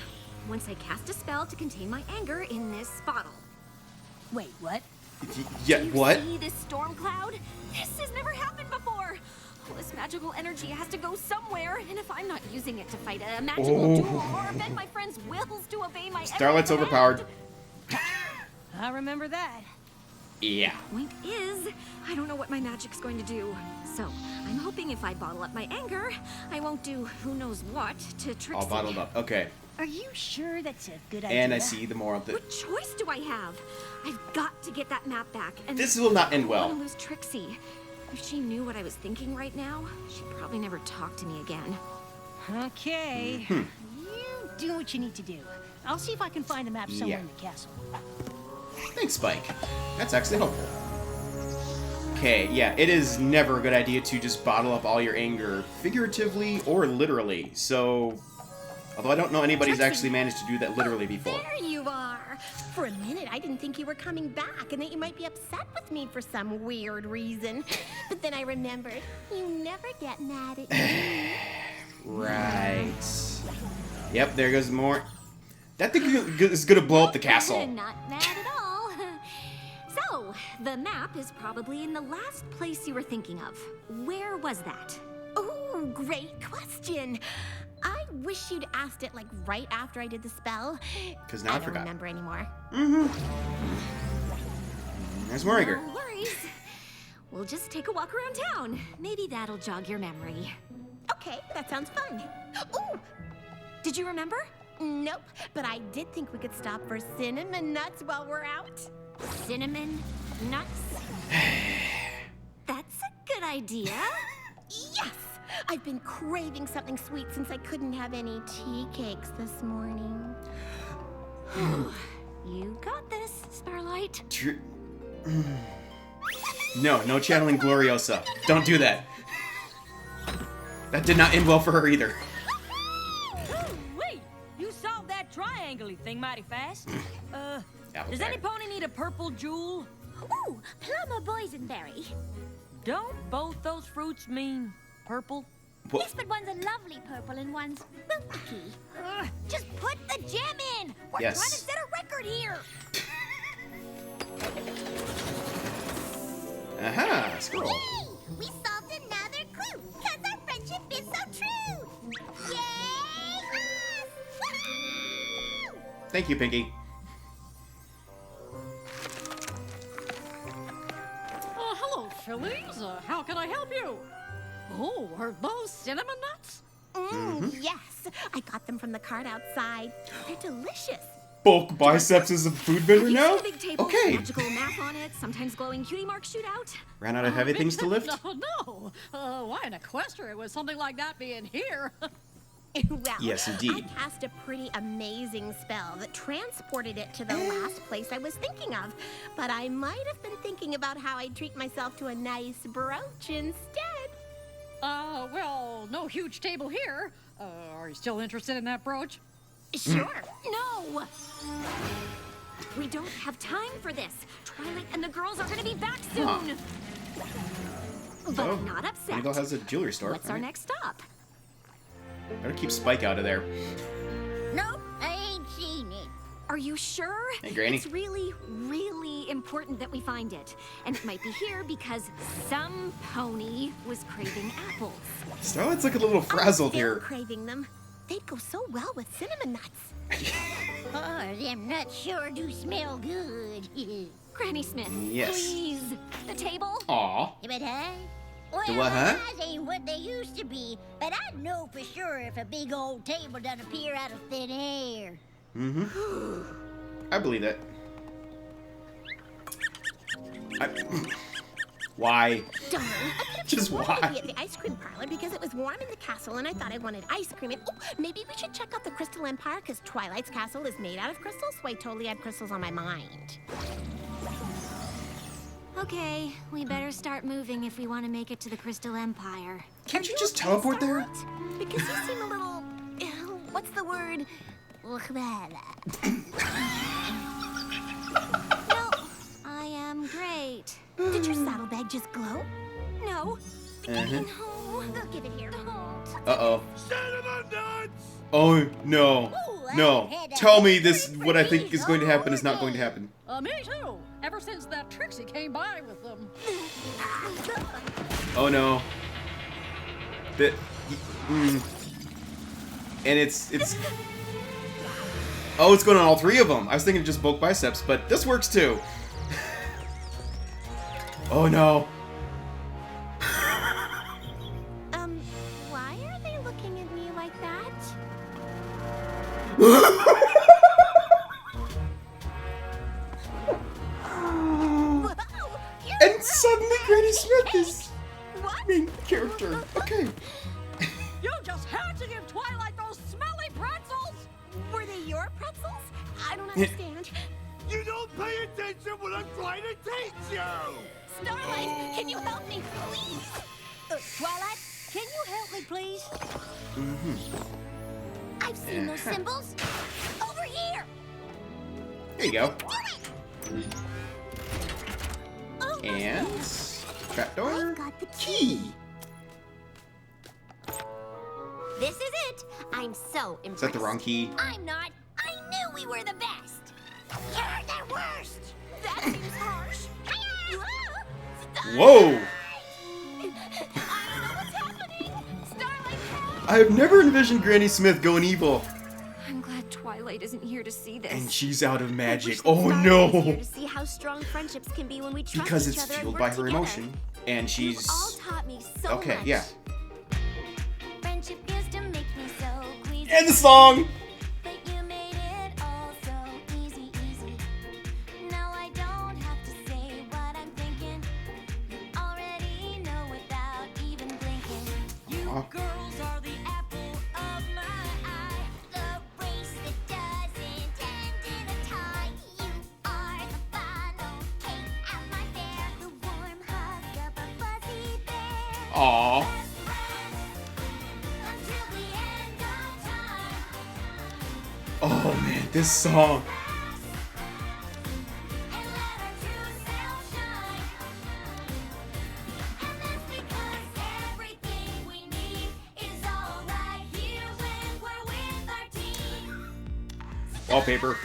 once I cast a spell to contain my anger in this bottle. Wait, what? Yeah, Do you what? see this storm cloud? This has never happened before. All this magical energy has to go somewhere, and if I'm not using it to fight a magical duel or bend my friends' wills to obey my Starlight's every overpowered. command. I remember that. Yeah. Point is, I don't know what my magic's going to do. So, I'm hoping if I bottle up my anger, I won't do who knows what to Trixie. All bottled up. Okay. Are you sure that's a good idea? And I see the moral. What choice do I have? I've got to get that map back. And This will not end I don't well. want to lose Trixie. If she knew what I was thinking right now, she'd probably never talk to me again. Okay. Hmm. You do what you need to do. I'll see if I can find the map somewhere Yeah. in the castle. Thanks, Spike. That's actually helpful. Okay, yeah, it is never a good idea to just bottle up all your anger, figuratively or literally. So, although I don't know anybody's actually managed to do that literally before. There you are. For a minute, I didn't think you were coming back and that you might be upset with me for some weird reason. But then I remembered, you never get mad at me. Right. Yep, there goes more. That thing is gonna blow up the castle. Not mad at all. So, the map is probably in the last place you were thinking of. Where was that? Oh, great question. I wish you'd asked it like right after I did the spell. 'Cause now I don't forgot. remember anymore. There's Morriger. No worries. We'll just take a walk around town. Maybe that'll jog your memory. Okay, that sounds fun. Ooh, Did you remember? nope, but I did think we could stop for cinnamon nuts while we're out. Cinnamon nuts? That's a good idea. Yes! I've been craving something sweet since I couldn't have any tea cakes this morning. You got this, Starlight. No channeling Gloriosa. Don't do that. That did not end well for her either. Wait, you solved that triangle-y thing mighty fast. Apple Does pack. any pony need a purple jewel? Ooh, plum or boysenberry? Don't both those fruits mean purple? What? Yes, but one's a lovely purple and one's milky. Just put the gem in. We're Yes. trying to set a record here. Aha, scroll. Yay! We solved another clue, because our friendship is so true! Yay! Us! Woohoo! Thank you, Pinky. Hello, fillies. How can I help you? Oh, are those cinnamon nuts? Yes, I got them from the cart outside. They're delicious. Bulk biceps is a food vendor You now? see the big table, Okay. magical map on it, sometimes glowing cutie marks shoot out. Ran out of heavy things to lift? No. Why an equestrian with something like that being here? Well, Yes, indeed. I cast a pretty amazing spell that transported it to the last place I was thinking of. But I might have been thinking about how I'd treat myself to a nice brooch instead. Well, no huge table here. Are you still interested in that brooch? Sure. No! We don't have time for this. Twilight and the girls are going to be back soon. Huh. But Oh, I'm not upset. Eagle has a jewelry store. What's our Alright. next stop? Better keep Spike out of there. Nope, I ain't seen it. Are you sure? Hey, Granny. It's really, really important that we find it. And it might be here because some pony was craving apples. Starlight's looking a little frazzled I'm still here. craving them. They'd go so well with cinnamon nuts. Oh, them nuts sure do smell good. Granny Smith, Yes. please. The table? Aw. But huh? Well, The what, huh? eyes ain't what they used to be, but I know for sure if a big old table doesn't appear out of thin air. Mm-hmm. I believe that. Why? Darn, I Just wanted to why? be at the ice cream parlor because it was warm in the castle, and I thought I wanted ice cream. And maybe we should check out the Crystal Empire, because Twilight's castle is made out of crystals, so I totally had crystals on my mind. Okay, we better start moving if we want to make it to the Crystal Empire. Can't you just teleport there? Because you seem a little... what's the word? No, I am great. Did your saddlebag just glow? No. No. They'll give it here. Uh-oh. Oh, no. No. Tell me this, what I think is going to happen is not going to happen. Me too. Ever since that Trixie came by with them. Oh, no. And it's... Oh, it's going on all three of them. I was thinking just bulk biceps, but this works too. Oh, no. Why are they looking at me like that? And suddenly Granny Smith is main character. Okay. You just had to give Twilight those smelly pretzels! Were they your pretzels? I don't understand. You don't pay attention when I'm trying to teach you! Starlight, can you help me, please? Twilight, can you help me, please? I've seen those symbols. Over here. There you go. Oh, And... trapdoor. I got the key. This is it. I'm so impressed. Is that the wrong key? I'm not. I knew we were the best. You're the worst. That seems harsh. Whoa! I don't know what's happening. Starlight, help. I have never envisioned Granny Smith going evil. I'm glad Twilight isn't here to see this. And she's out of magic. I wish Oh that Starlight was here no! to see how strong friendships can be when we trust Because each it's other and fueled work by her together. emotion. And she's... You've all taught me so Okay, much. yeah. Friendship used to make me so queasy. And the song! But you made it all so easy, easy. Now I don't have to say what I'm thinking. You already know without even blinking. You girls are the apple of my eye. The race that doesn't end in a tie. You are the final cake at my fair. The warm hug of a fuzzy bear. Aww. Oh man, this song. Wallpaper.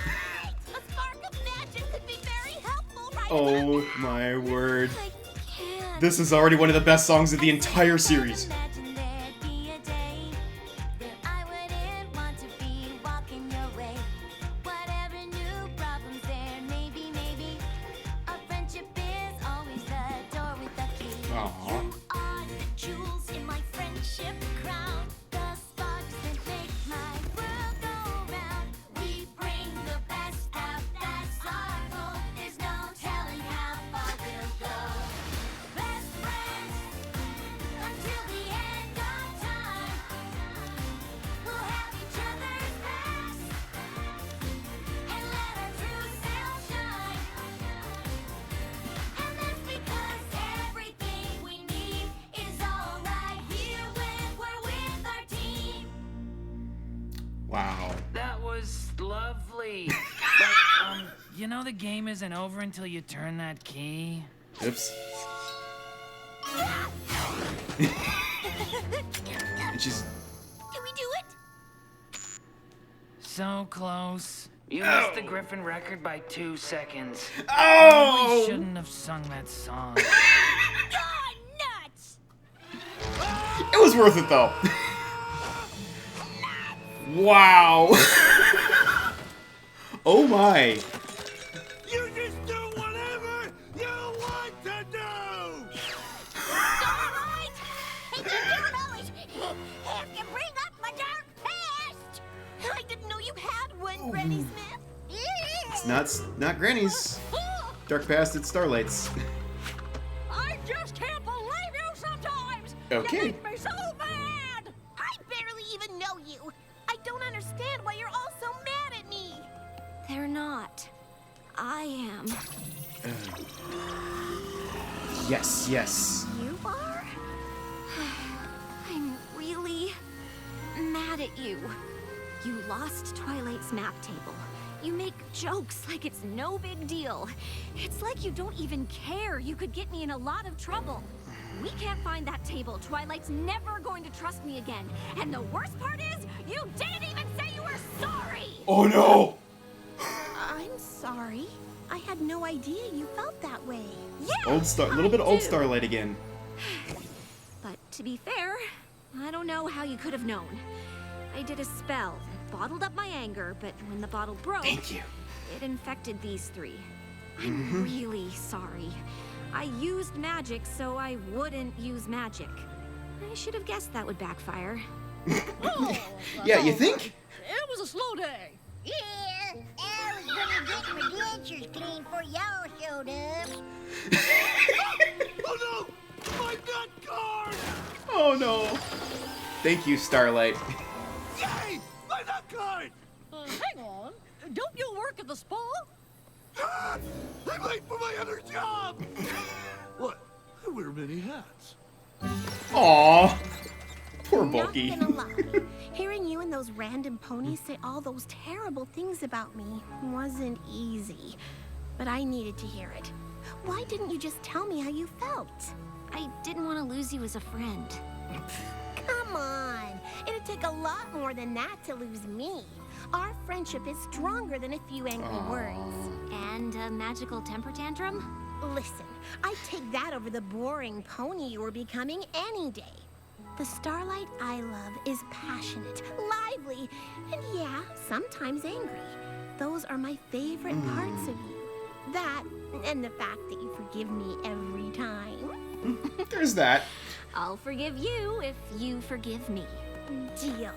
Oh my word. This is already one of the best songs of the entire series. Wow. That was lovely. But, you know the game isn't over until you turn that key? Oops. And she's... Can we do it? So close. You missed the Griffin record by 2 seconds. Oh! We shouldn't have sung that song. Nuts! It was worth it though. Wow. Oh my. You just do whatever you want to do! Starlight! Hey, you don't always have to bring up my dark past! I didn't know you had one, Granny Smith. It's not Granny's. Dark past, it's Starlight's. I just can't believe you sometimes! Okay. You make me so mad! even know you. I don't understand why you're all so mad at me. They're not. I am. Yes, yes. You are? I'm really mad at you. You lost Twilight's map table. You make jokes like it's no big deal. It's like you don't even care. You could get me in a lot of trouble. We can't find that table. Twilight's never going to trust me again. And the worst part is, you didn't even say you were sorry! Oh no! I'm sorry. I had no idea you felt that way. Yeah! Little bit of old Starlight again. But to be fair, I don't know how you could have known. I did a spell that bottled up my anger, but when the bottle broke, Thank you. It infected these three. I'm really sorry. I used magic so I wouldn't use magic. I should have guessed that would backfire. Oh, Yeah, you think? It was a slow day. Yeah, I was gonna get my dentures clean before y'all showed up. Oh no! My nut card! Oh no. Thank you, Starlight. Yay! My nut card! Hang on. Don't you work at the spa? Ah, I'm late for my other job! What? I wear many hats. Aw. Poor Bulky. Not gonna lie. Hearing you and those random ponies say all those terrible things about me wasn't easy. But I needed to hear it. Why didn't you just tell me how you felt? I didn't want to lose you as a friend. Come on. It'd take a lot more than that to lose me. Our friendship is stronger than a few angry words. And a magical temper tantrum? Listen, I'd take that over the boring pony you were becoming any day. The Starlight I love is passionate, lively, and yeah, sometimes angry. Those are my favorite parts of you. That, and the fact that you forgive me every time. There's that. I'll forgive you if you forgive me. Deal.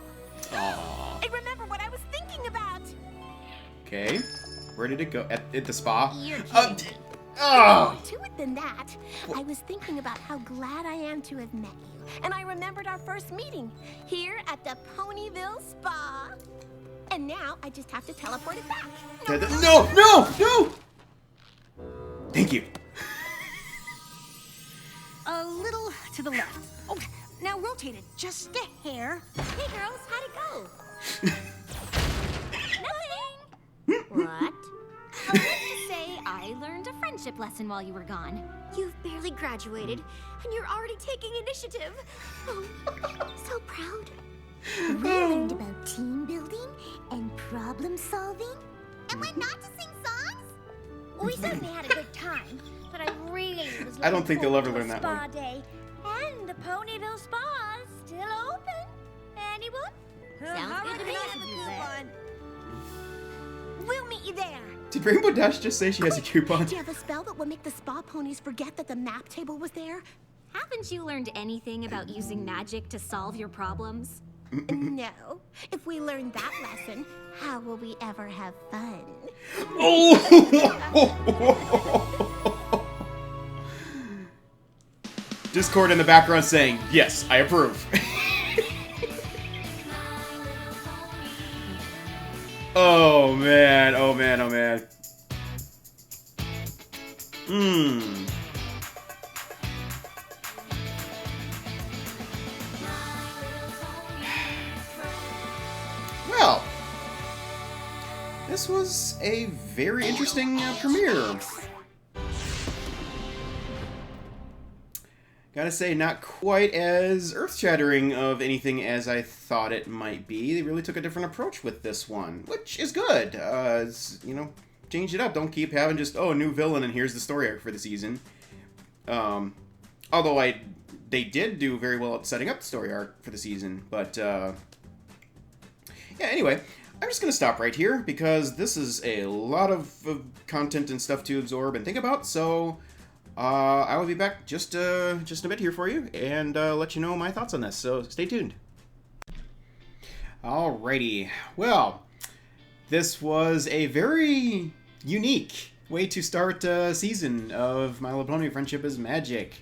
Aw. I remember what I was thinking about. Okay. Where did it go? At the spa? You're Oh. More to it than that. I was thinking about how glad I am to have met you. And I remembered our first meeting here at the Ponyville Spa. And now I just have to teleport it back. No, no, no! Thank you. A little to the left. Oh, now rotate it just a hair. Hey girls, how'd it go? Nothing. What? I was to say I learned a friendship lesson while you were gone. You've barely graduated, and you're already taking initiative. Oh, so proud. We learned about team building and problem solving. And when not to sing songs? We certainly had a good time, but I really was I don't think they'll ever looking learn that forward one. to a spa day. And the Ponyville Spa is still open. Anyone? Sounds good to me. We'll meet you there. Did Rainbow Dash just say she has a coupon? Do you have a spell that will make the spa ponies forget that the map table was there? Haven't you learned anything about using magic to solve your problems? No. If we learn that lesson, how will we ever have fun? Oh! Discord in the background saying, yes, I approve. Oh man, oh man, oh man. Well, this was a very interesting premiere. Gotta say, not quite as earth-shattering of anything as I thought it might be. They really took a different approach with this one, which is good. It's, you know, change it up. Don't keep having just, oh, a new villain and here's the story arc for the season. Although they did do very well at setting up the story arc for the season. But, yeah, anyway, I'm just going to stop right here because this is a lot of content and stuff to absorb and think about, so... I will be back just a bit here for you and let you know my thoughts on this, so stay tuned. Alrighty, well, this was a very unique way to start a season of My Little Pony Friendship is Magic.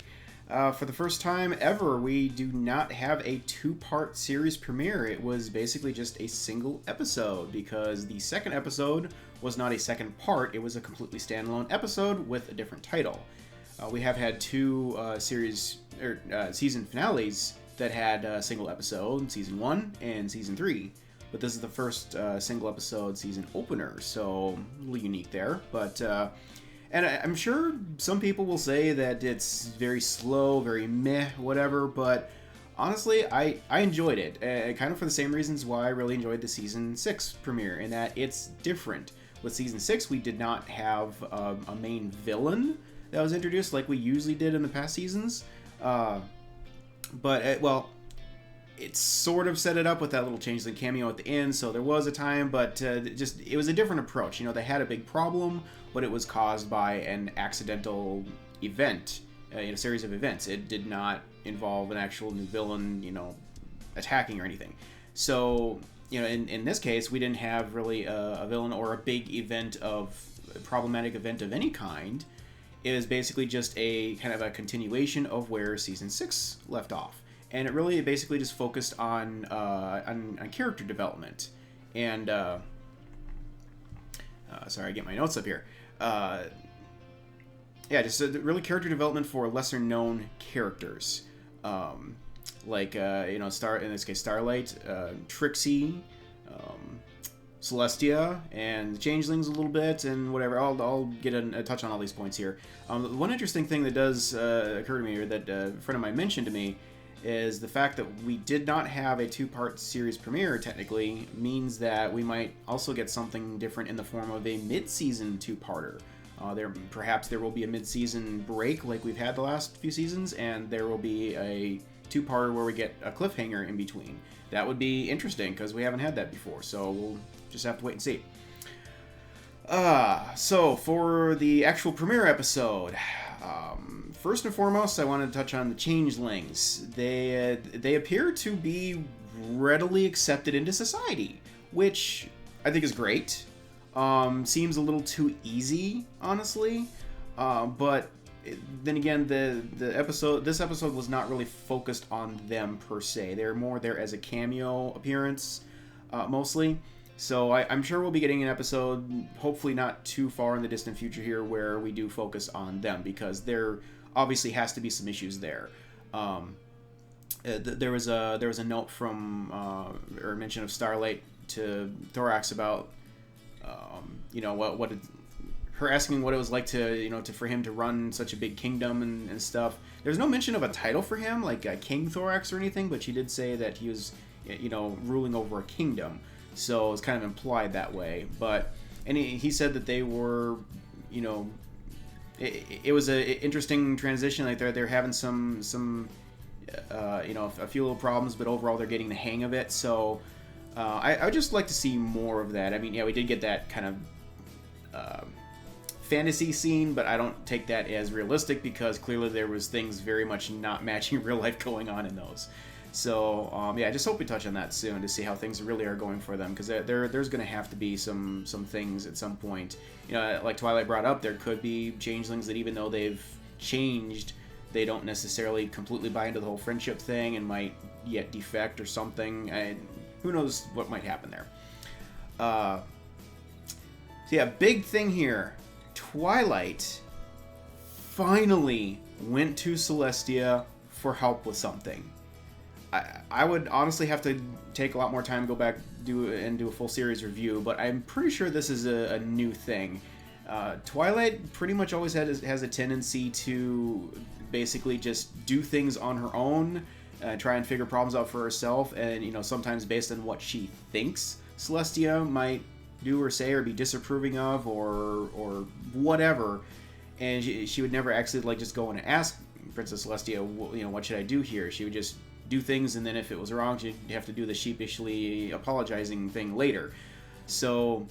for the first time ever, we do not have a two-part series premiere. It was basically just a single episode, because the second episode was not a second part. It was a completely standalone episode with a different title. We have had two season finales that had a single episode, Season 1 and Season 3. But this is the first single episode season opener, so a little unique there. But and I'm sure some people will say that it's very slow, very meh, whatever, but honestly, I enjoyed it. Kind of for the same reasons why I really enjoyed the Season 6 premiere, in that it's different. With Season 6, we did not have a main villain that was introduced like we usually did in the past seasons. Well, it sort of set it up with that little changeling cameo at the end, so there was a time, but it was a different approach. You know, they had a big problem, but it was caused by an accidental event, a series of events. It did not involve an actual new villain, attacking or anything. So, in this case, we didn't have really a villain or a big event a problematic event of any kind. It was basically just a kind of a continuation of where Season 6 left off. And it really basically just focused on character development. And, sorry, I get my notes up here. Just really character development for lesser known characters. In this case, Starlight, Trixie, Celestia, and the Changelings a little bit, and whatever. I'll get a touch on all these points here. One interesting thing that does occur to me, or that a friend of mine mentioned to me, is the fact that we did not have a two-part series premiere, technically, means that we might also get something different in the form of a mid-season two-parter. Perhaps there will be a mid-season break like we've had the last few seasons, and there will be a two-parter where we get a cliffhanger in between. That would be interesting, because we haven't had that before, so we'll just have to wait and see. So, for the actual premiere episode, first and foremost, I wanted to touch on the Changelings. They appear to be readily accepted into society, which I think is great. Seems a little too easy, honestly. But then again, this episode was not really focused on them per se. They're more there as a cameo appearance, mostly. So I'm sure we'll be getting an episode, hopefully not too far in the distant future here, where we do focus on them, because there obviously has to be some issues there. There was a note from or a mention of Starlight to Thorax about her asking what it was like to for him to run such a big kingdom and stuff. There's no mention of a title for him, like King Thorax or anything, but she did say that he was ruling over a kingdom. So it's kind of implied that way. And he said that they were, it was an interesting transition. Like they're having some a few little problems, but overall they're getting the hang of it. So I would just like to see more of that. I mean, we did get that kind of fantasy scene, but I don't take that as realistic, because clearly there was things very much not matching real life going on in those. So, I just hope we touch on that soon to see how things really are going for them, because there's going to have to be some things at some point. Like Twilight brought up, there could be changelings that, even though they've changed, they don't necessarily completely buy into the whole friendship thing and might yet defect or something. Who knows what might happen there. Big thing here. Twilight finally went to Celestia for help with something. I would honestly have to take a lot more time to go back do a full series review, but I'm pretty sure this is a new thing. Twilight pretty much always has a tendency to basically just do things on her own, try and figure problems out for herself, and sometimes based on what she thinks Celestia might do or say or be disapproving of or whatever, and she would never actually just go and ask Princess Celestia, what should I do here? She would just do things, and then if it was wrong, she'd have to do the sheepishly apologizing thing later. So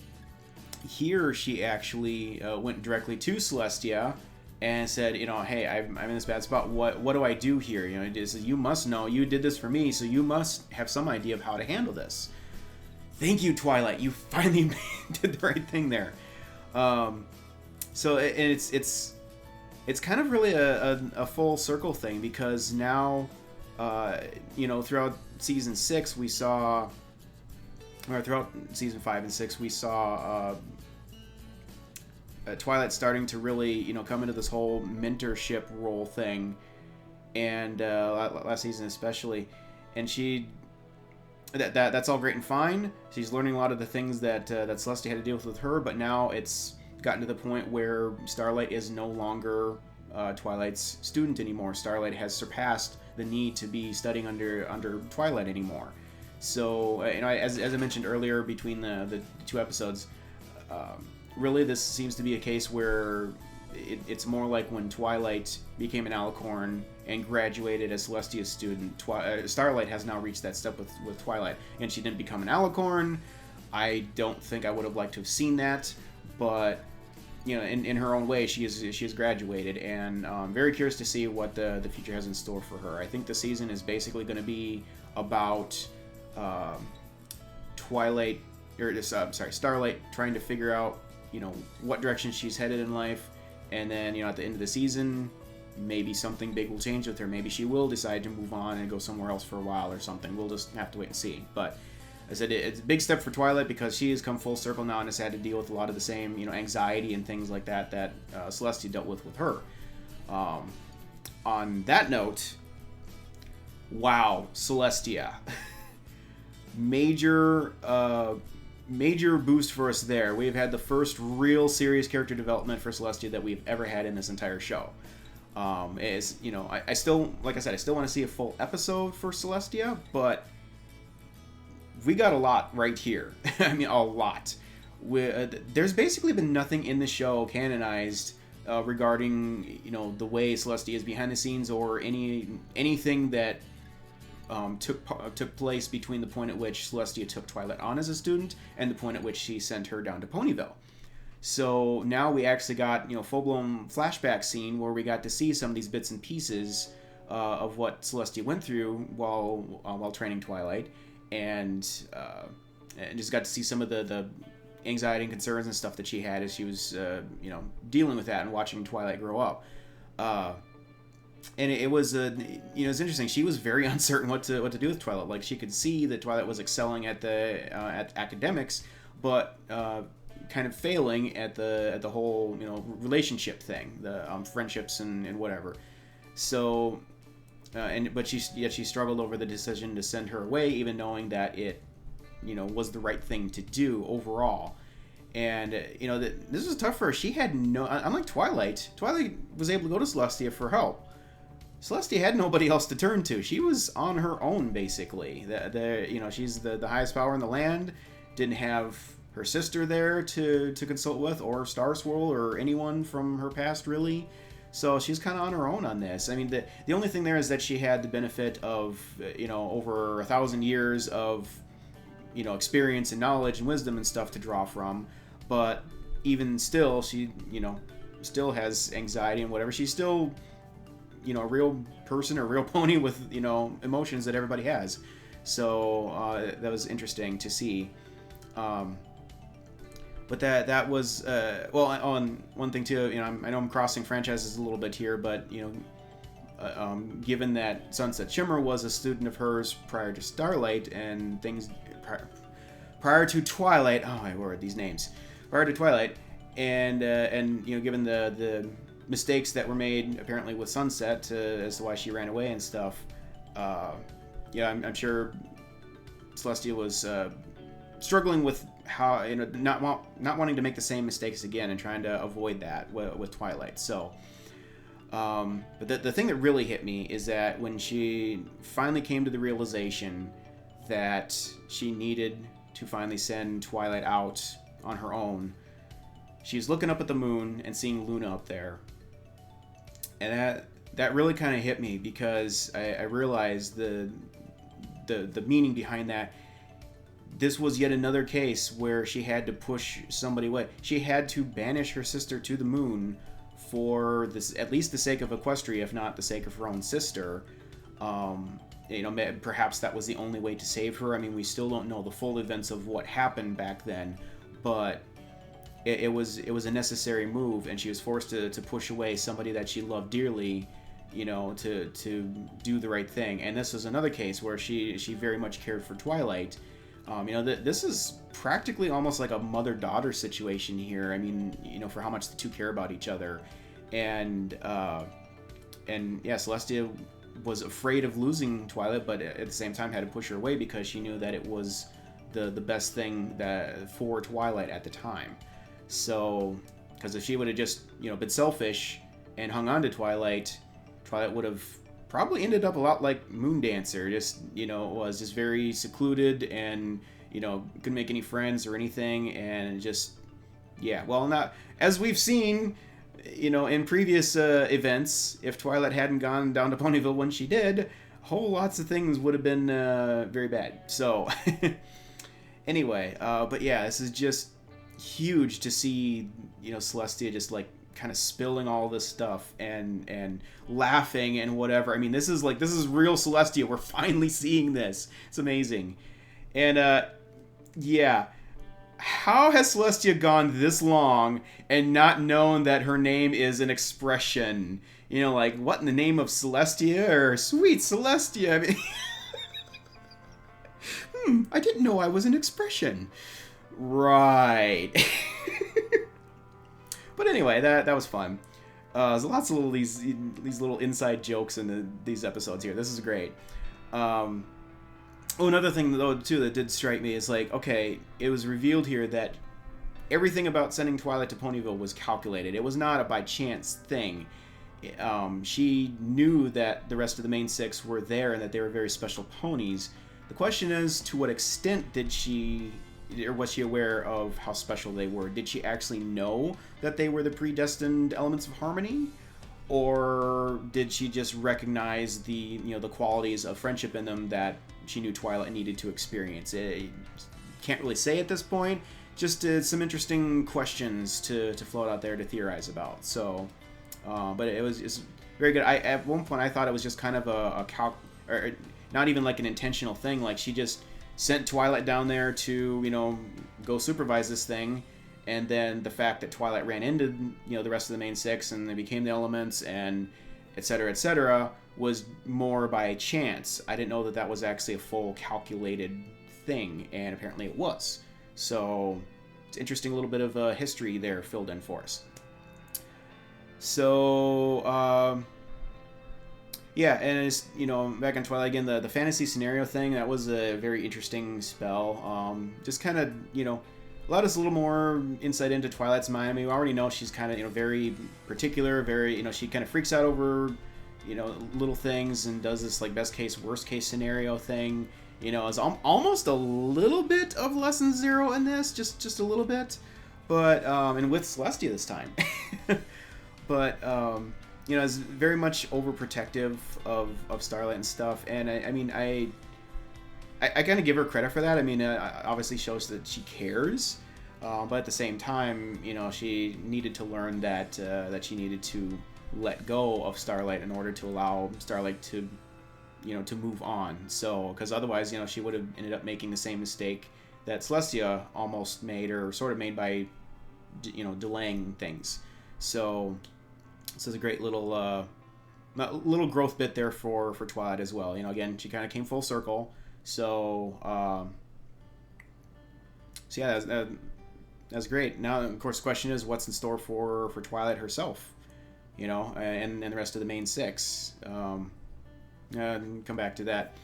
here she actually went directly to Celestia and said, hey, I'm in this bad spot. What do I do here? You must know. You did this for me, so you must have some idea of how to handle this. Thank you, Twilight. You finally did the right thing there. So it's it's kind of really a full circle thing, because now, throughout season 6 we saw, or throughout season 5 and 6 we saw Twilight starting to really, come into this whole mentorship role thing, and last season especially, and that's all great and fine. She's learning a lot of the things that Celestia had to deal with her, but now it's gotten to the point where Starlight is no longer Twilight's student anymore. Starlight has surpassed the need to be studying under Twilight anymore. So, as I mentioned earlier, between the 2 episodes, really this seems to be a case where it's more like when Twilight became an Alicorn and graduated as Celestia's student. Starlight has now reached that step with Twilight, and she didn't become an Alicorn. I don't think I would have liked to have seen that, but in her own way, she has graduated, and I'm very curious to see what the future has in store for her. I think the season is basically going to be about Starlight trying to figure out what direction she's headed in life, and then at the end of the season, maybe something big will change with her. Maybe she will decide to move on and go somewhere else for a while or something. We'll just have to wait and see. But I said it's a big step for Twilight, because she has come full circle now and has had to deal with a lot of the same anxiety and things like that Celestia dealt with her. On that note, wow, Celestia. Major boost for us there. We've had the first real serious character development for Celestia that we've ever had in this entire show. I still, like I said, I still want to see a full episode for Celestia, but we got a lot right here. I mean, a lot. There's basically been nothing in the show canonized regarding the way Celestia is behind the scenes, or anything that took place between the point at which Celestia took Twilight on as a student and the point at which she sent her down to Ponyville. So now we actually got full-blown flashback scene where we got to see some of these bits and pieces of what Celestia went through while training Twilight, and just got to see some of the anxiety and concerns and stuff that she had as she was dealing with that and watching Twilight grow up. And it was it's interesting. She was very uncertain what to do with Twilight. Like, she could see that Twilight was excelling at academics, but kind of failing at the whole relationship thing, the friendships and whatever. So, but she struggled over the decision to send her away, even knowing that it was the right thing to do overall. And this was tough for her. She had unlike Twilight was able to go to Celestia for help. Celestia had nobody else to turn to. She was on her own, basically. She's the highest power in the land. Didn't have her sister there to consult with, or Star Swirl, or anyone from her past, really. So she's kind of on her own on this. I mean, the only thing there is that she had the benefit of, over 1,000 years of, experience and knowledge and wisdom and stuff to draw from. But even still, she, still has anxiety and whatever. She's still a real person, or a real pony with emotions that everybody has. So that was interesting to see. But that was on one thing too. I know I'm crossing franchises a little bit here, but given that Sunset Shimmer was a student of hers prior to Starlight and things prior to Twilight. Oh my word, these names. Prior to Twilight, and given the mistakes that were made apparently with Sunset as to why she ran away and stuff. I'm sure Celestia was struggling with how not wanting to make the same mistakes again and trying to avoid that with Twilight. So, but the thing that really hit me is that when she finally came to the realization that she needed to finally send Twilight out on her own, she was looking up at the moon and seeing Luna up there. And that really kind of hit me, because I realized the meaning behind that. This was yet another case where she had to push somebody away. She had to banish her sister to the moon for this, at least the sake of Equestria, if not the sake of her own sister. Perhaps that was the only way to save her. I mean, we still don't know the full events of what happened back then, but it was a necessary move, and she was forced to push away somebody that she loved dearly, you know, to do the right thing. And this was another case where she very much cared for Twilight. You know, this is practically almost like a mother-daughter situation here. I mean, you know, for how much the two care about each other. And yeah, Celestia was afraid of losing Twilight, but at the same time had to push her away because she knew that it was the best thing for Twilight at the time. So, because if she would have just, you know, been selfish and hung on to Twilight, Twilight would have probably ended up a lot like Moondancer. Just, you know, was just very secluded and, you know, couldn't make any friends or anything, and just, yeah. Well, not as we've seen, you know, in previous events. If Twilight hadn't gone down to Ponyville when she did, whole lots of things would have been very bad. So, anyway, but yeah, this is just huge to see, you know, Celestia just like kind of spilling all this stuff and laughing and whatever. I mean, this is real Celestia. We're finally seeing this. It's amazing. And yeah, how has Celestia gone this long and not known that her name is an expression? You know, like, what in the name of Celestia, or sweet Celestia? I mean, I didn't know I was an expression. Right. But anyway, that was fun. There's lots of these little inside jokes in these episodes here. This is great. Oh, another thing though too that did strike me is like, okay, it was revealed here that everything about sending Twilight to Ponyville was calculated. It was not a by chance thing. She knew that the rest of the main six were there and that they were very special ponies. The question is, to what extent did she, or was she aware of how special they were? Did she actually know that they were the predestined elements of harmony? Or did she just recognize the, you know, the qualities of friendship in them that she knew Twilight needed to experience? Can't really say at this point. Just some interesting questions to float out there to theorize about. So, but it's very good. At one point I thought it was just kind of or not even like an intentional thing. Like she just sent Twilight down there to, you know, go supervise this thing, and then the fact that Twilight ran into, you know, the rest of the main six and they became the elements and etc. was more by chance. I didn't know that that was actually a full calculated thing, and apparently it was. So it's interesting little bit of history there filled in for us. So yeah, and it's, you know, back on Twilight again, the fantasy scenario thing, that was a very interesting spell. Just kind of, you know, allowed us a little more insight into Twilight's mind. I mean, we already know she's kind of, you know, very particular, very, you know, she kind of freaks out over, you know, little things and does this, like, best case, worst case scenario thing. You know, it's almost a little bit of Lesson Zero in this, just a little bit. But, and with Celestia this time. But, you know, is very much overprotective of Starlight and stuff, and I mean, I kind of give her credit for that. I mean, obviously shows that she cares, but at the same time, you know, she needed to learn that that she needed to let go of Starlight in order to allow Starlight to, you know, to move on. So, because otherwise, you know, she would have ended up making the same mistake that Celestia almost made, or sort of made by, you know, delaying things. So this is a great little growth bit there for Twilight as well. You know, again, she kind of came full circle. So, so yeah, that's great. Now, of course, the question is, what's in store for Twilight herself? You know, and the rest of the main six. Come back to that.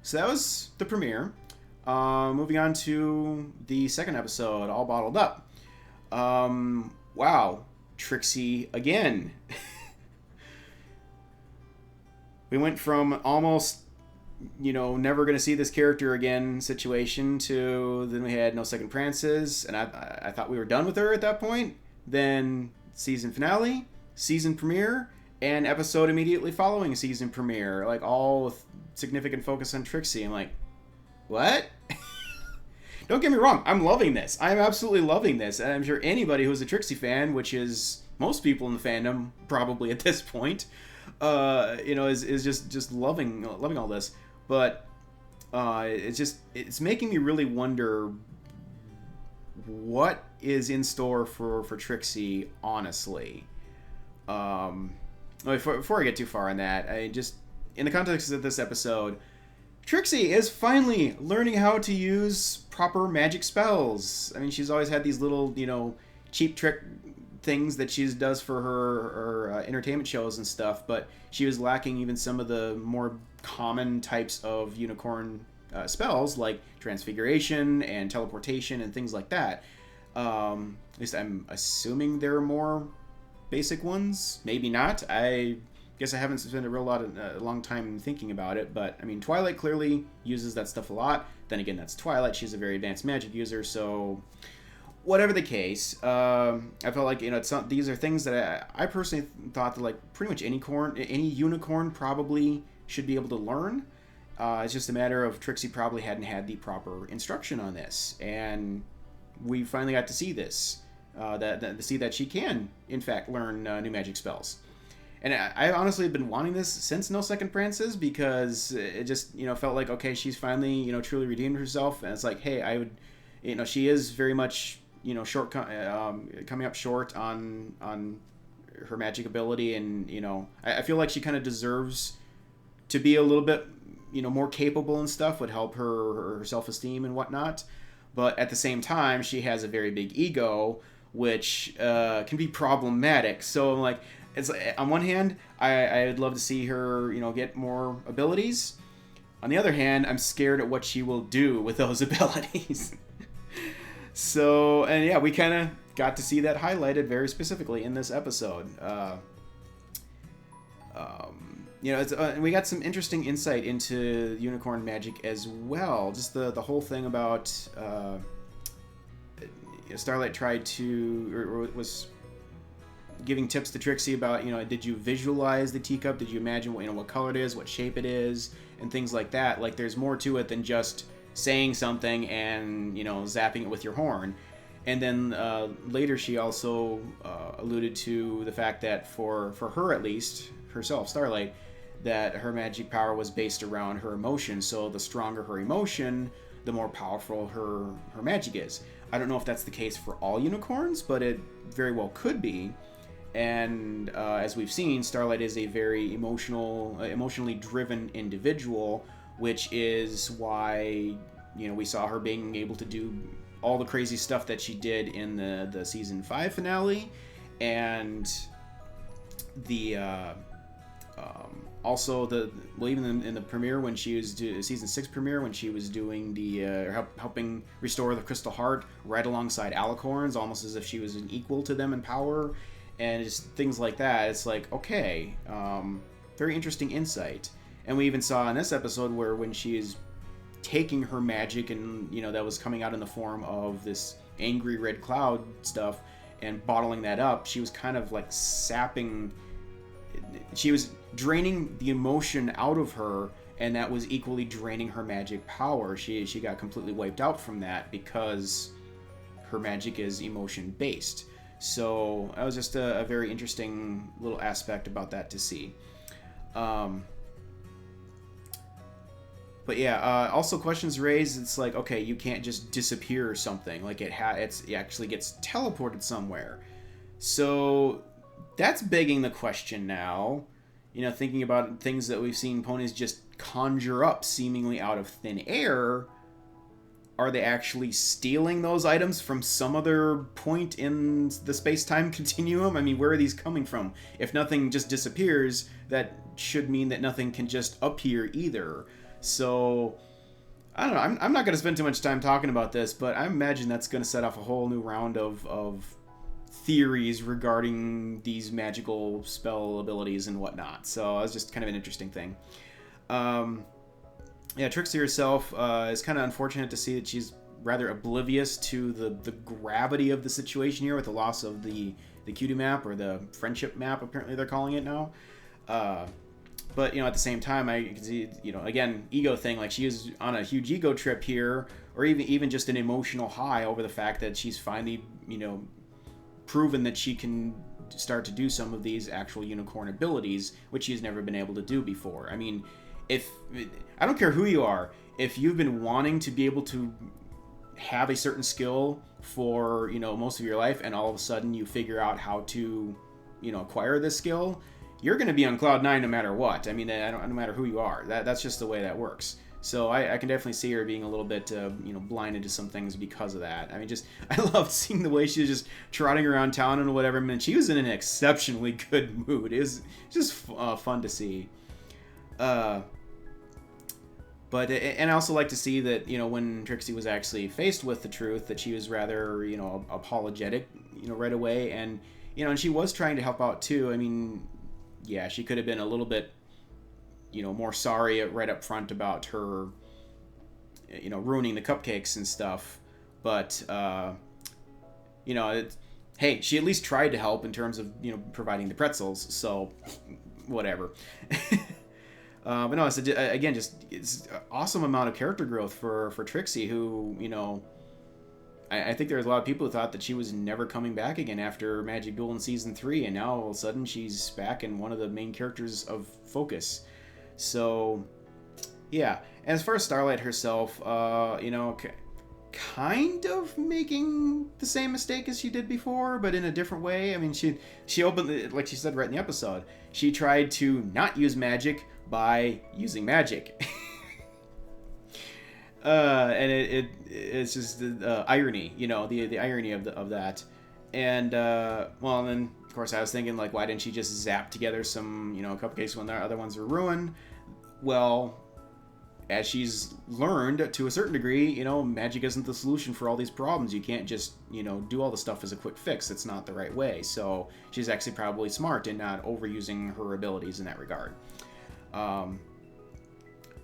So that was the premiere. Moving on to the second episode, All Bottled Up. Wow, Trixie again. We went from almost, you know, never going to see this character again situation to then we had No Second Prances, and I thought we were done with her at that point. Then season finale, season premiere, and episode immediately following season premiere, like all with significant focus on Trixie. I'm like, what? Don't get me wrong, I'm loving this. I'm absolutely loving this, and I'm sure anybody who's a Trixie fan, which is most people in the fandom probably at this point, you know, is just loving all this. But it's making me really wonder what is in store for Trixie, honestly. Before I get too far on that, I just, in the context of this episode, Trixie is finally learning how to use proper magic spells. I mean, she's always had these little, cheap trick things that she does for her entertainment shows and stuff, but she was lacking even some of the more common types of unicorn spells, like transfiguration and teleportation and things like that. At least I'm assuming there are more basic ones. Maybe not. I guess I haven't spent a long time thinking about it, but I mean, Twilight clearly uses that stuff a lot. Then again, that's Twilight. She's a very advanced magic user, so whatever the case, I felt like these are things that I personally thought that like pretty much any unicorn probably should be able to learn. It's just a matter of Trixie probably hadn't had the proper instruction on this, and we finally got to see this. To see that she can, in fact, learn new magic spells. And I honestly have been wanting this since No Second Prances, because it just, felt like, okay, she's finally, truly redeemed herself. And it's like, hey, I would, she is very much, coming up short on her magic ability. And, I feel like she kind of deserves to be a little bit, more capable and stuff, would help her self-esteem and whatnot. But at the same time, she has a very big ego, which can be problematic. So I'm like, it's on one hand, I'd love to see her, get more abilities. On the other hand, I'm scared at what she will do with those abilities. So, and yeah, we kind of got to see that highlighted very specifically in this episode. We got some interesting insight into unicorn magic as well. Just the whole thing about Starlight tried to, or was giving tips to Trixie about, did you visualize the teacup? Did you imagine what color it is, what shape it is, and things like that? Like, there's more to it than just saying something and, zapping it with your horn. And then later she also alluded to the fact that for her, at least, herself, Starlight, that her magic power was based around her emotion. So the stronger her emotion, the more powerful her magic is. I don't know if that's the case for all unicorns, but it very well could be. And as we've seen, Starlight is a very emotionally driven individual, which is why we saw her being able to do all the crazy stuff that she did in the season 5 finale, and the also even in the premiere when she was season 6 premiere, when she was doing the helping restore the Crystal Heart right alongside Alicorns, almost as if she was an equal to them in power, and just things like that. It's like, okay, very interesting insight. And we even saw in this episode where when she is taking her magic, and that was coming out in the form of this angry red cloud stuff, and bottling that up, she was kind of like sapping. She was draining the emotion out of her, and that was equally draining her magic power. She got completely wiped out from that because her magic is emotion based. So that was just a very interesting little aspect about that to see. But yeah, also questions raised. It's like, okay, you can't just disappear or something. Like it actually gets teleported somewhere. So that's begging the question now. Thinking about things that we've seen ponies just conjure up seemingly out of thin air. Are they actually stealing those items from some other point in the space-time continuum? I mean, where are these coming from? If nothing just disappears, that should mean that nothing can just appear either. So, I don't know. I'm not going to spend too much time talking about this, but I imagine that's going to set off a whole new round of theories regarding these magical spell abilities and whatnot. So, it was just kind of an interesting thing. Yeah, Trixie herself is kind of unfortunate to see that she's rather oblivious to the gravity of the situation here with the loss of the cutie map, or the friendship map, apparently they're calling it now. But, at the same time, I can see, again, ego thing. Like, she is on a huge ego trip here, or even just an emotional high over the fact that she's finally, proven that she can start to do some of these actual unicorn abilities, which she's never been able to do before. I mean, I don't care who you are, if you've been wanting to be able to, have a certain skill for, you know, most of your life, and all of a sudden you figure out how to, you know, acquire this skill, you're going to be on cloud nine no matter what. I mean, no matter who you are. That's just the way that works. So I can definitely see her being a little bit, you know, blinded to some things because of that. I mean, I loved seeing the way she was just trotting around town and whatever. I mean, she was in an exceptionally good mood. It was just fun to see. But and I also like to see that, you know, when Trixie was actually faced with the truth, that she was rather, you know, apologetic, you know, right away. And, you know, and she was trying to help out too. I mean, yeah, she could have been a little bit, you know, more sorry right up front about her, you know, ruining the cupcakes and stuff. But, you know, hey, she at least tried to help in terms of, you know, providing the pretzels. So, whatever. But no, it's again, it's an awesome amount of character growth for Trixie, who, you know, I think there's a lot of people who thought that she was never coming back again after Magic Duel in Season 3, and now all of a sudden she's back and one of the main characters of focus. So, yeah. And as far as Starlight herself, you know, kind of making the same mistake as she did before, but in a different way. I mean, she opened, like she said right in the episode, she tried to not use magic by using magic. And it's just the irony, you know, the irony of that. And well, and then of course I was thinking, like, why didn't she just zap together some, you know, cupcakes when the other ones were ruined? Well, as she's learned to a certain degree, you know, magic isn't the solution for all these problems. You can't just, you know, do all the stuff as a quick fix. It's not the right way. So she's actually probably smart in not overusing her abilities in that regard.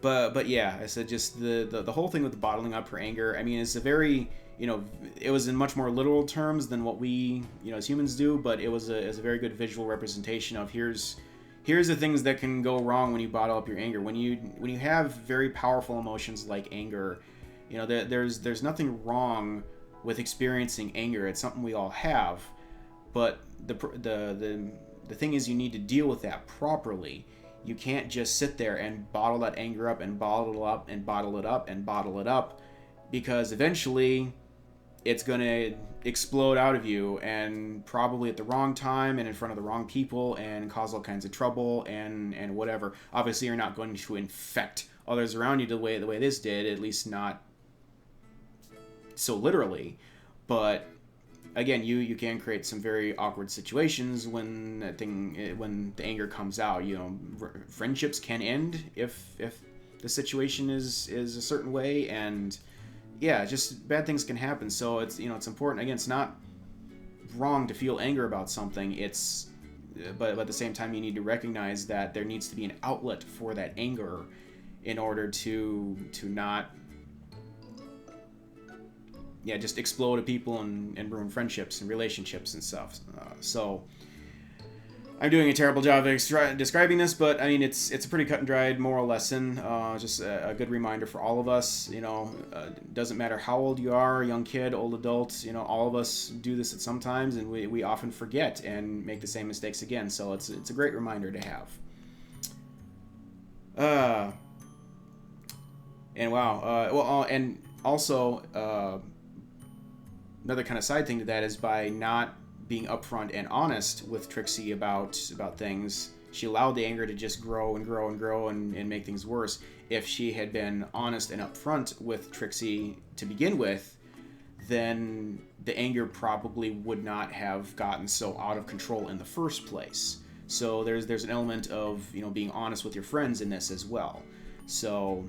But yeah, I said just the whole thing with the bottling up her anger. I mean, it's a very, you know, it was in much more literal terms than what we, you know, as humans do, but it was a very good visual representation of here's the things that can go wrong when you bottle up your anger. When you have very powerful emotions like anger, you know, there's nothing wrong with experiencing anger. It's something we all have, but the thing is, you need to deal with that properly. You can't just sit there and bottle that anger up and bottle it up and bottle it up and bottle it up, because eventually it's going to explode out of you, and probably at the wrong time and in front of the wrong people, and cause all kinds of trouble and whatever. Obviously, you're not going to infect others around you the way this did, at least not so literally. But again, you can create some very awkward situations when the anger comes out. You know, friendships can end if the situation is a certain way, and yeah, just bad things can happen. So it's, you know, it's important. Again, it's not wrong to feel anger about something. But at the same time, you need to recognize that there needs to be an outlet for that anger in order to not, yeah, just explode at people and ruin friendships and relationships and stuff. So I'm doing a terrible job of describing this, but I mean, it's a pretty cut and dried moral lesson. Just a good reminder for all of us. You know, doesn't matter how old you are, young kid, old adult. You know, all of us do this at some times, and we often forget and make the same mistakes again. So it's a great reminder to have. And wow. And also, another kind of side thing to that is, by not being upfront and honest with Trixie about things, she allowed the anger to just grow and grow and grow and make things worse. If she had been honest and upfront with Trixie to begin with, then the anger probably would not have gotten so out of control in the first place. So there's an element of, you know, being honest with your friends in this as well. So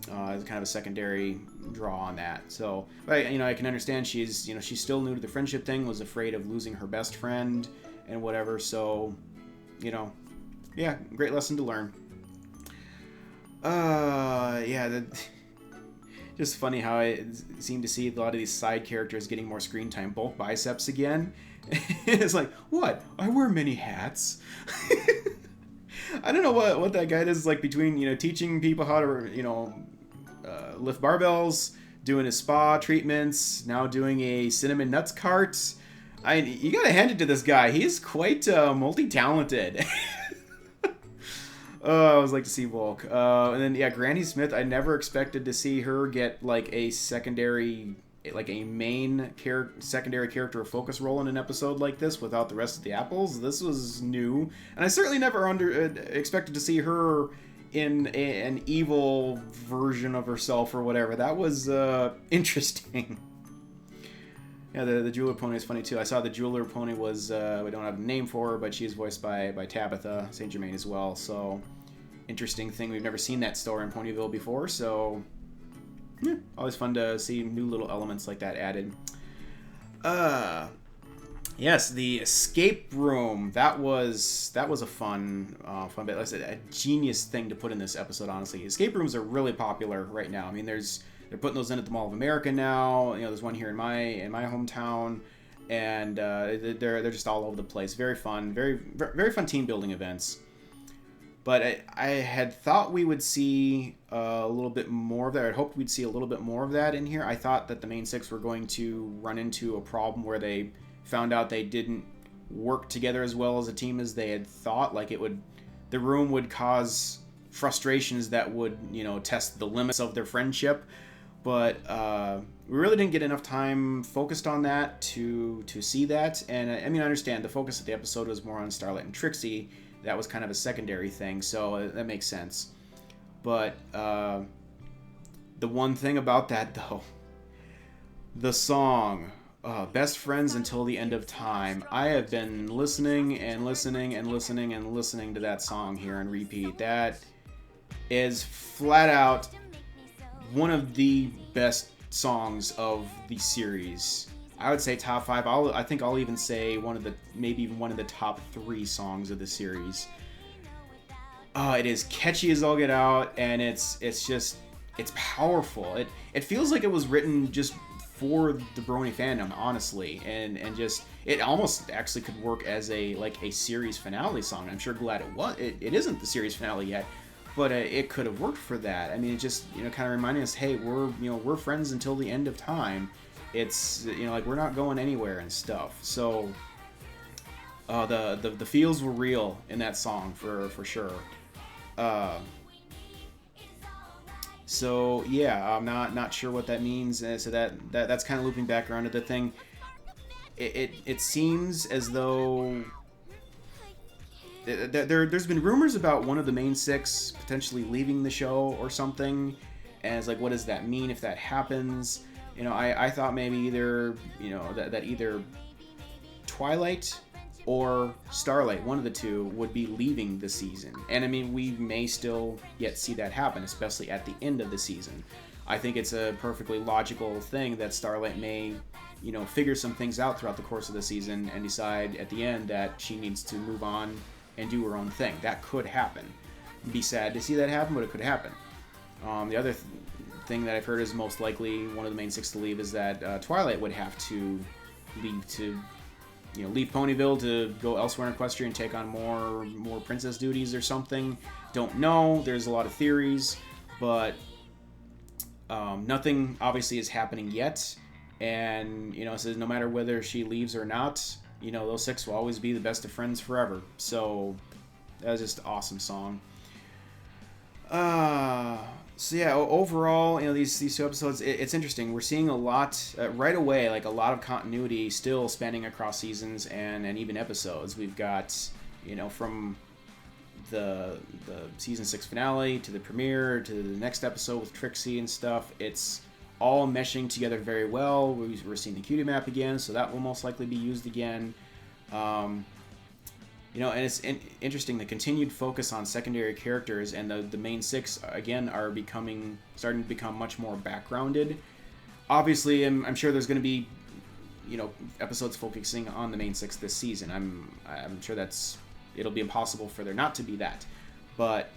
it's kind of a secondary draw on that. So, but, you know, I can understand she's still new to the friendship thing, was afraid of losing her best friend and whatever. So, you know, yeah, great lesson to learn. Yeah, just funny how I seem to see a lot of these side characters getting more screen time. Bulk biceps again. It's like, what? I wear many hats. I don't know what that guy does, like, between, you know, teaching people how to, you know, lift barbells, doing his spa treatments, now doing a cinnamon nuts cart. You gotta hand it to this guy. He's quite multi-talented. I always like to see Volk. And then, yeah, Granny Smith, I never expected to see her get, like, a secondary like a main secondary character or focus role in an episode like this without the rest of the apples. This was new, and I certainly never expected to see her in an evil version of herself or whatever. That was interesting. Yeah, the jeweler pony is funny too. I saw the jeweler pony was we don't have a name for her, but she's voiced by Tabitha St. Germain as well. So interesting thing. We've never seen that store in Ponyville before, so yeah, always fun to see new little elements like that added. Yes, the escape room. That was a fun bit. Like I said, a genius thing to put in this episode. Honestly, escape rooms are really popular right now. I mean, they're putting those in at the Mall of America now. You know, there's one here in my hometown, and they're just all over the place. Very fun, very fun team building events. But I had thought we would see a little bit more of that. I hoped we'd see a little bit more of that in here. I thought that the main six were going to run into a problem where they found out they didn't work together as well as a team as they had thought. Like the room would cause frustrations that would, you know, test the limits of their friendship. But we really didn't get enough time focused on that to see that. And I mean, I understand the focus of the episode was more on Starlight and Trixie. That was kind of a secondary thing, so that makes sense. But the one thing about that, though, the song, Best Friends Until the End of Time. I have been listening and listening and listening and listening to that song here on repeat. That is flat out one of the best songs of the series. I would say top 5. I think I'll even say maybe one of the top 3 songs of the series. It is catchy as all get out, and it's powerful. It feels like it was written just for the Brony fandom, honestly, and just it almost actually could work as a series finale song. I'm sure glad it was. It isn't the series finale yet, but it could have worked for that. I mean, it just, you know, kind of reminding us, hey, we're friends until the end of time. It's, you know, like, we're not going anywhere and stuff. So the feels were real in that song for sure. So yeah, I'm not sure what that means. So that's kind of looping back around to the thing. It seems as though there's been rumors about one of the main six potentially leaving the show or something, and it's like, what does that mean if that happens? You know, I thought maybe either, you know, that either Twilight or Starlight, one of the two, would be leaving the season. And I mean, we may still yet see that happen, especially at the end of the season. I think it's a perfectly logical thing that Starlight may, you know, figure some things out throughout the course of the season and decide at the end that she needs to move on and do her own thing. That could happen. It'd be sad to see that happen, but it could happen. The other thing that I've heard is most likely one of the main six to leave is that Twilight would have to leave Ponyville to go elsewhere in Equestria and take on more princess duties or something. Don't know. There's a lot of theories, but nothing obviously is happening yet. And, you know, it says no matter whether she leaves or not, you know, those six will always be the best of friends forever. So that was just an awesome song. So yeah, overall, you know, these two episodes, it's interesting. We're seeing a lot right away, like a lot of continuity still spanning across seasons and even episodes. We've got, you know, from the season 6 finale to the premiere to the next episode with Trixie and stuff. It's all meshing together very well. We're seeing the cutie map again, so that will most likely be used again. You know, and it's interesting, the continued focus on secondary characters and the main six, again, are starting to become much more backgrounded. Obviously, I'm sure there's going to be, you know, episodes focusing on the main six this season. I'm sure it'll be impossible for there not to be that. But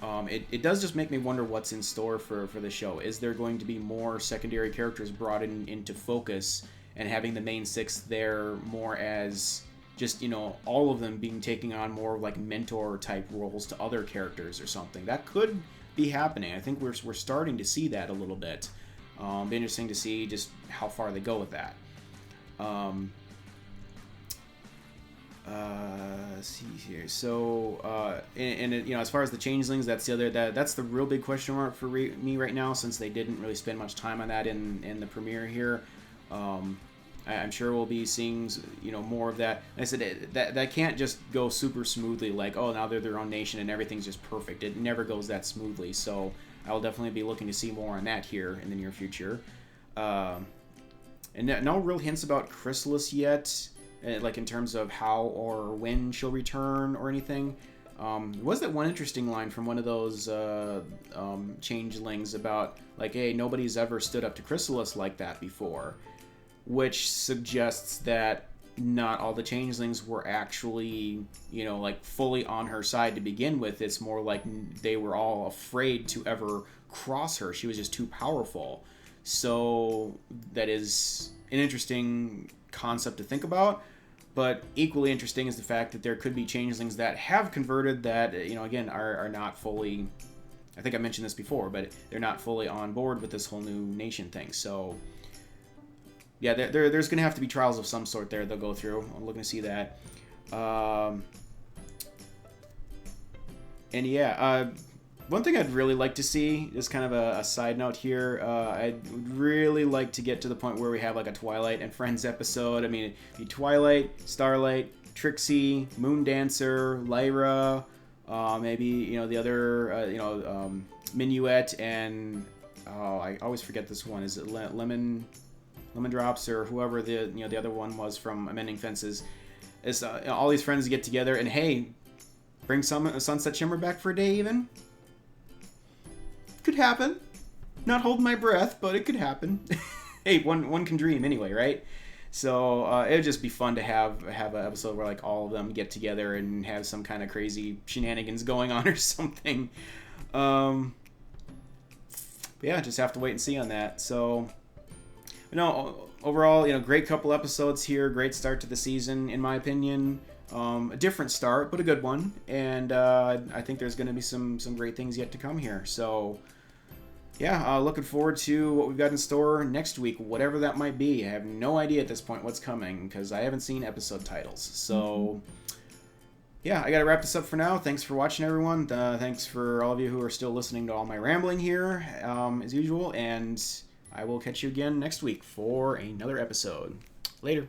it does just make me wonder what's in store for the show. Is there going to be more secondary characters brought into focus and having the main six there more as just, you know, all of them taking on more like mentor type roles to other characters or something? That could be happening. I think we're starting to see that a little bit. Be interesting to see just how far they go with that. Let's see here. So, and you know, as far as the changelings, that's the other that's the real big question mark for me right now, since they didn't really spend much time on that in the premiere here. I'm sure we'll be seeing, you know, more of that. Like I said, that can't just go super smoothly, like, oh, now they're their own nation and everything's just perfect. It never goes that smoothly. So I will definitely be looking to see more on that here in the near future. And no real hints about Chrysalis yet, like in terms of how or when she'll return or anything. Was that one interesting line from one of those changelings about, like, hey, nobody's ever stood up to Chrysalis like that before, which suggests that not all the changelings were actually, you know, like fully on her side to begin with. It's more like they were all afraid to ever cross her. She was just too powerful. So that is an interesting concept to think about. But equally interesting is the fact that there could be changelings that have converted that, you know, again, are not fully, I think I mentioned this before, but they're not fully on board with this whole new nation thing. So yeah, there's going to have to be trials of some sort there they'll go through. I'm looking to see that. And yeah, one thing I'd really like to see is kind of a side note here. I'd really like to get to the point where we have like a Twilight and Friends episode. I mean, it'd be Twilight, Starlight, Trixie, Moon Dancer, Lyra, maybe, you know, the other, you know, Minuet, and I always forget this one. Is it Lemon Drops or whoever the the other one was from Amending Fences? Is all these friends get together and, hey, bring some Sunset Shimmer back for a day even? Could happen. Not holding my breath, but it could happen. Hey, one can dream anyway, right? So it would just be fun to have an episode where like all of them get together and have some kind of crazy shenanigans going on or something. But yeah, just have to wait and see on that. So, no, overall, great couple episodes here. Great start to the season, in my opinion. A different start, but a good one. And I think there's going to be some great things yet to come here. So, yeah, looking forward to what we've got in store next week, whatever that might be. I have no idea at this point what's coming because I haven't seen episode titles. So, yeah, I got to wrap this up for now. Thanks for watching, everyone. Thanks for all of you who are still listening to all my rambling here, as usual. And I will catch you again next week for another episode. Later.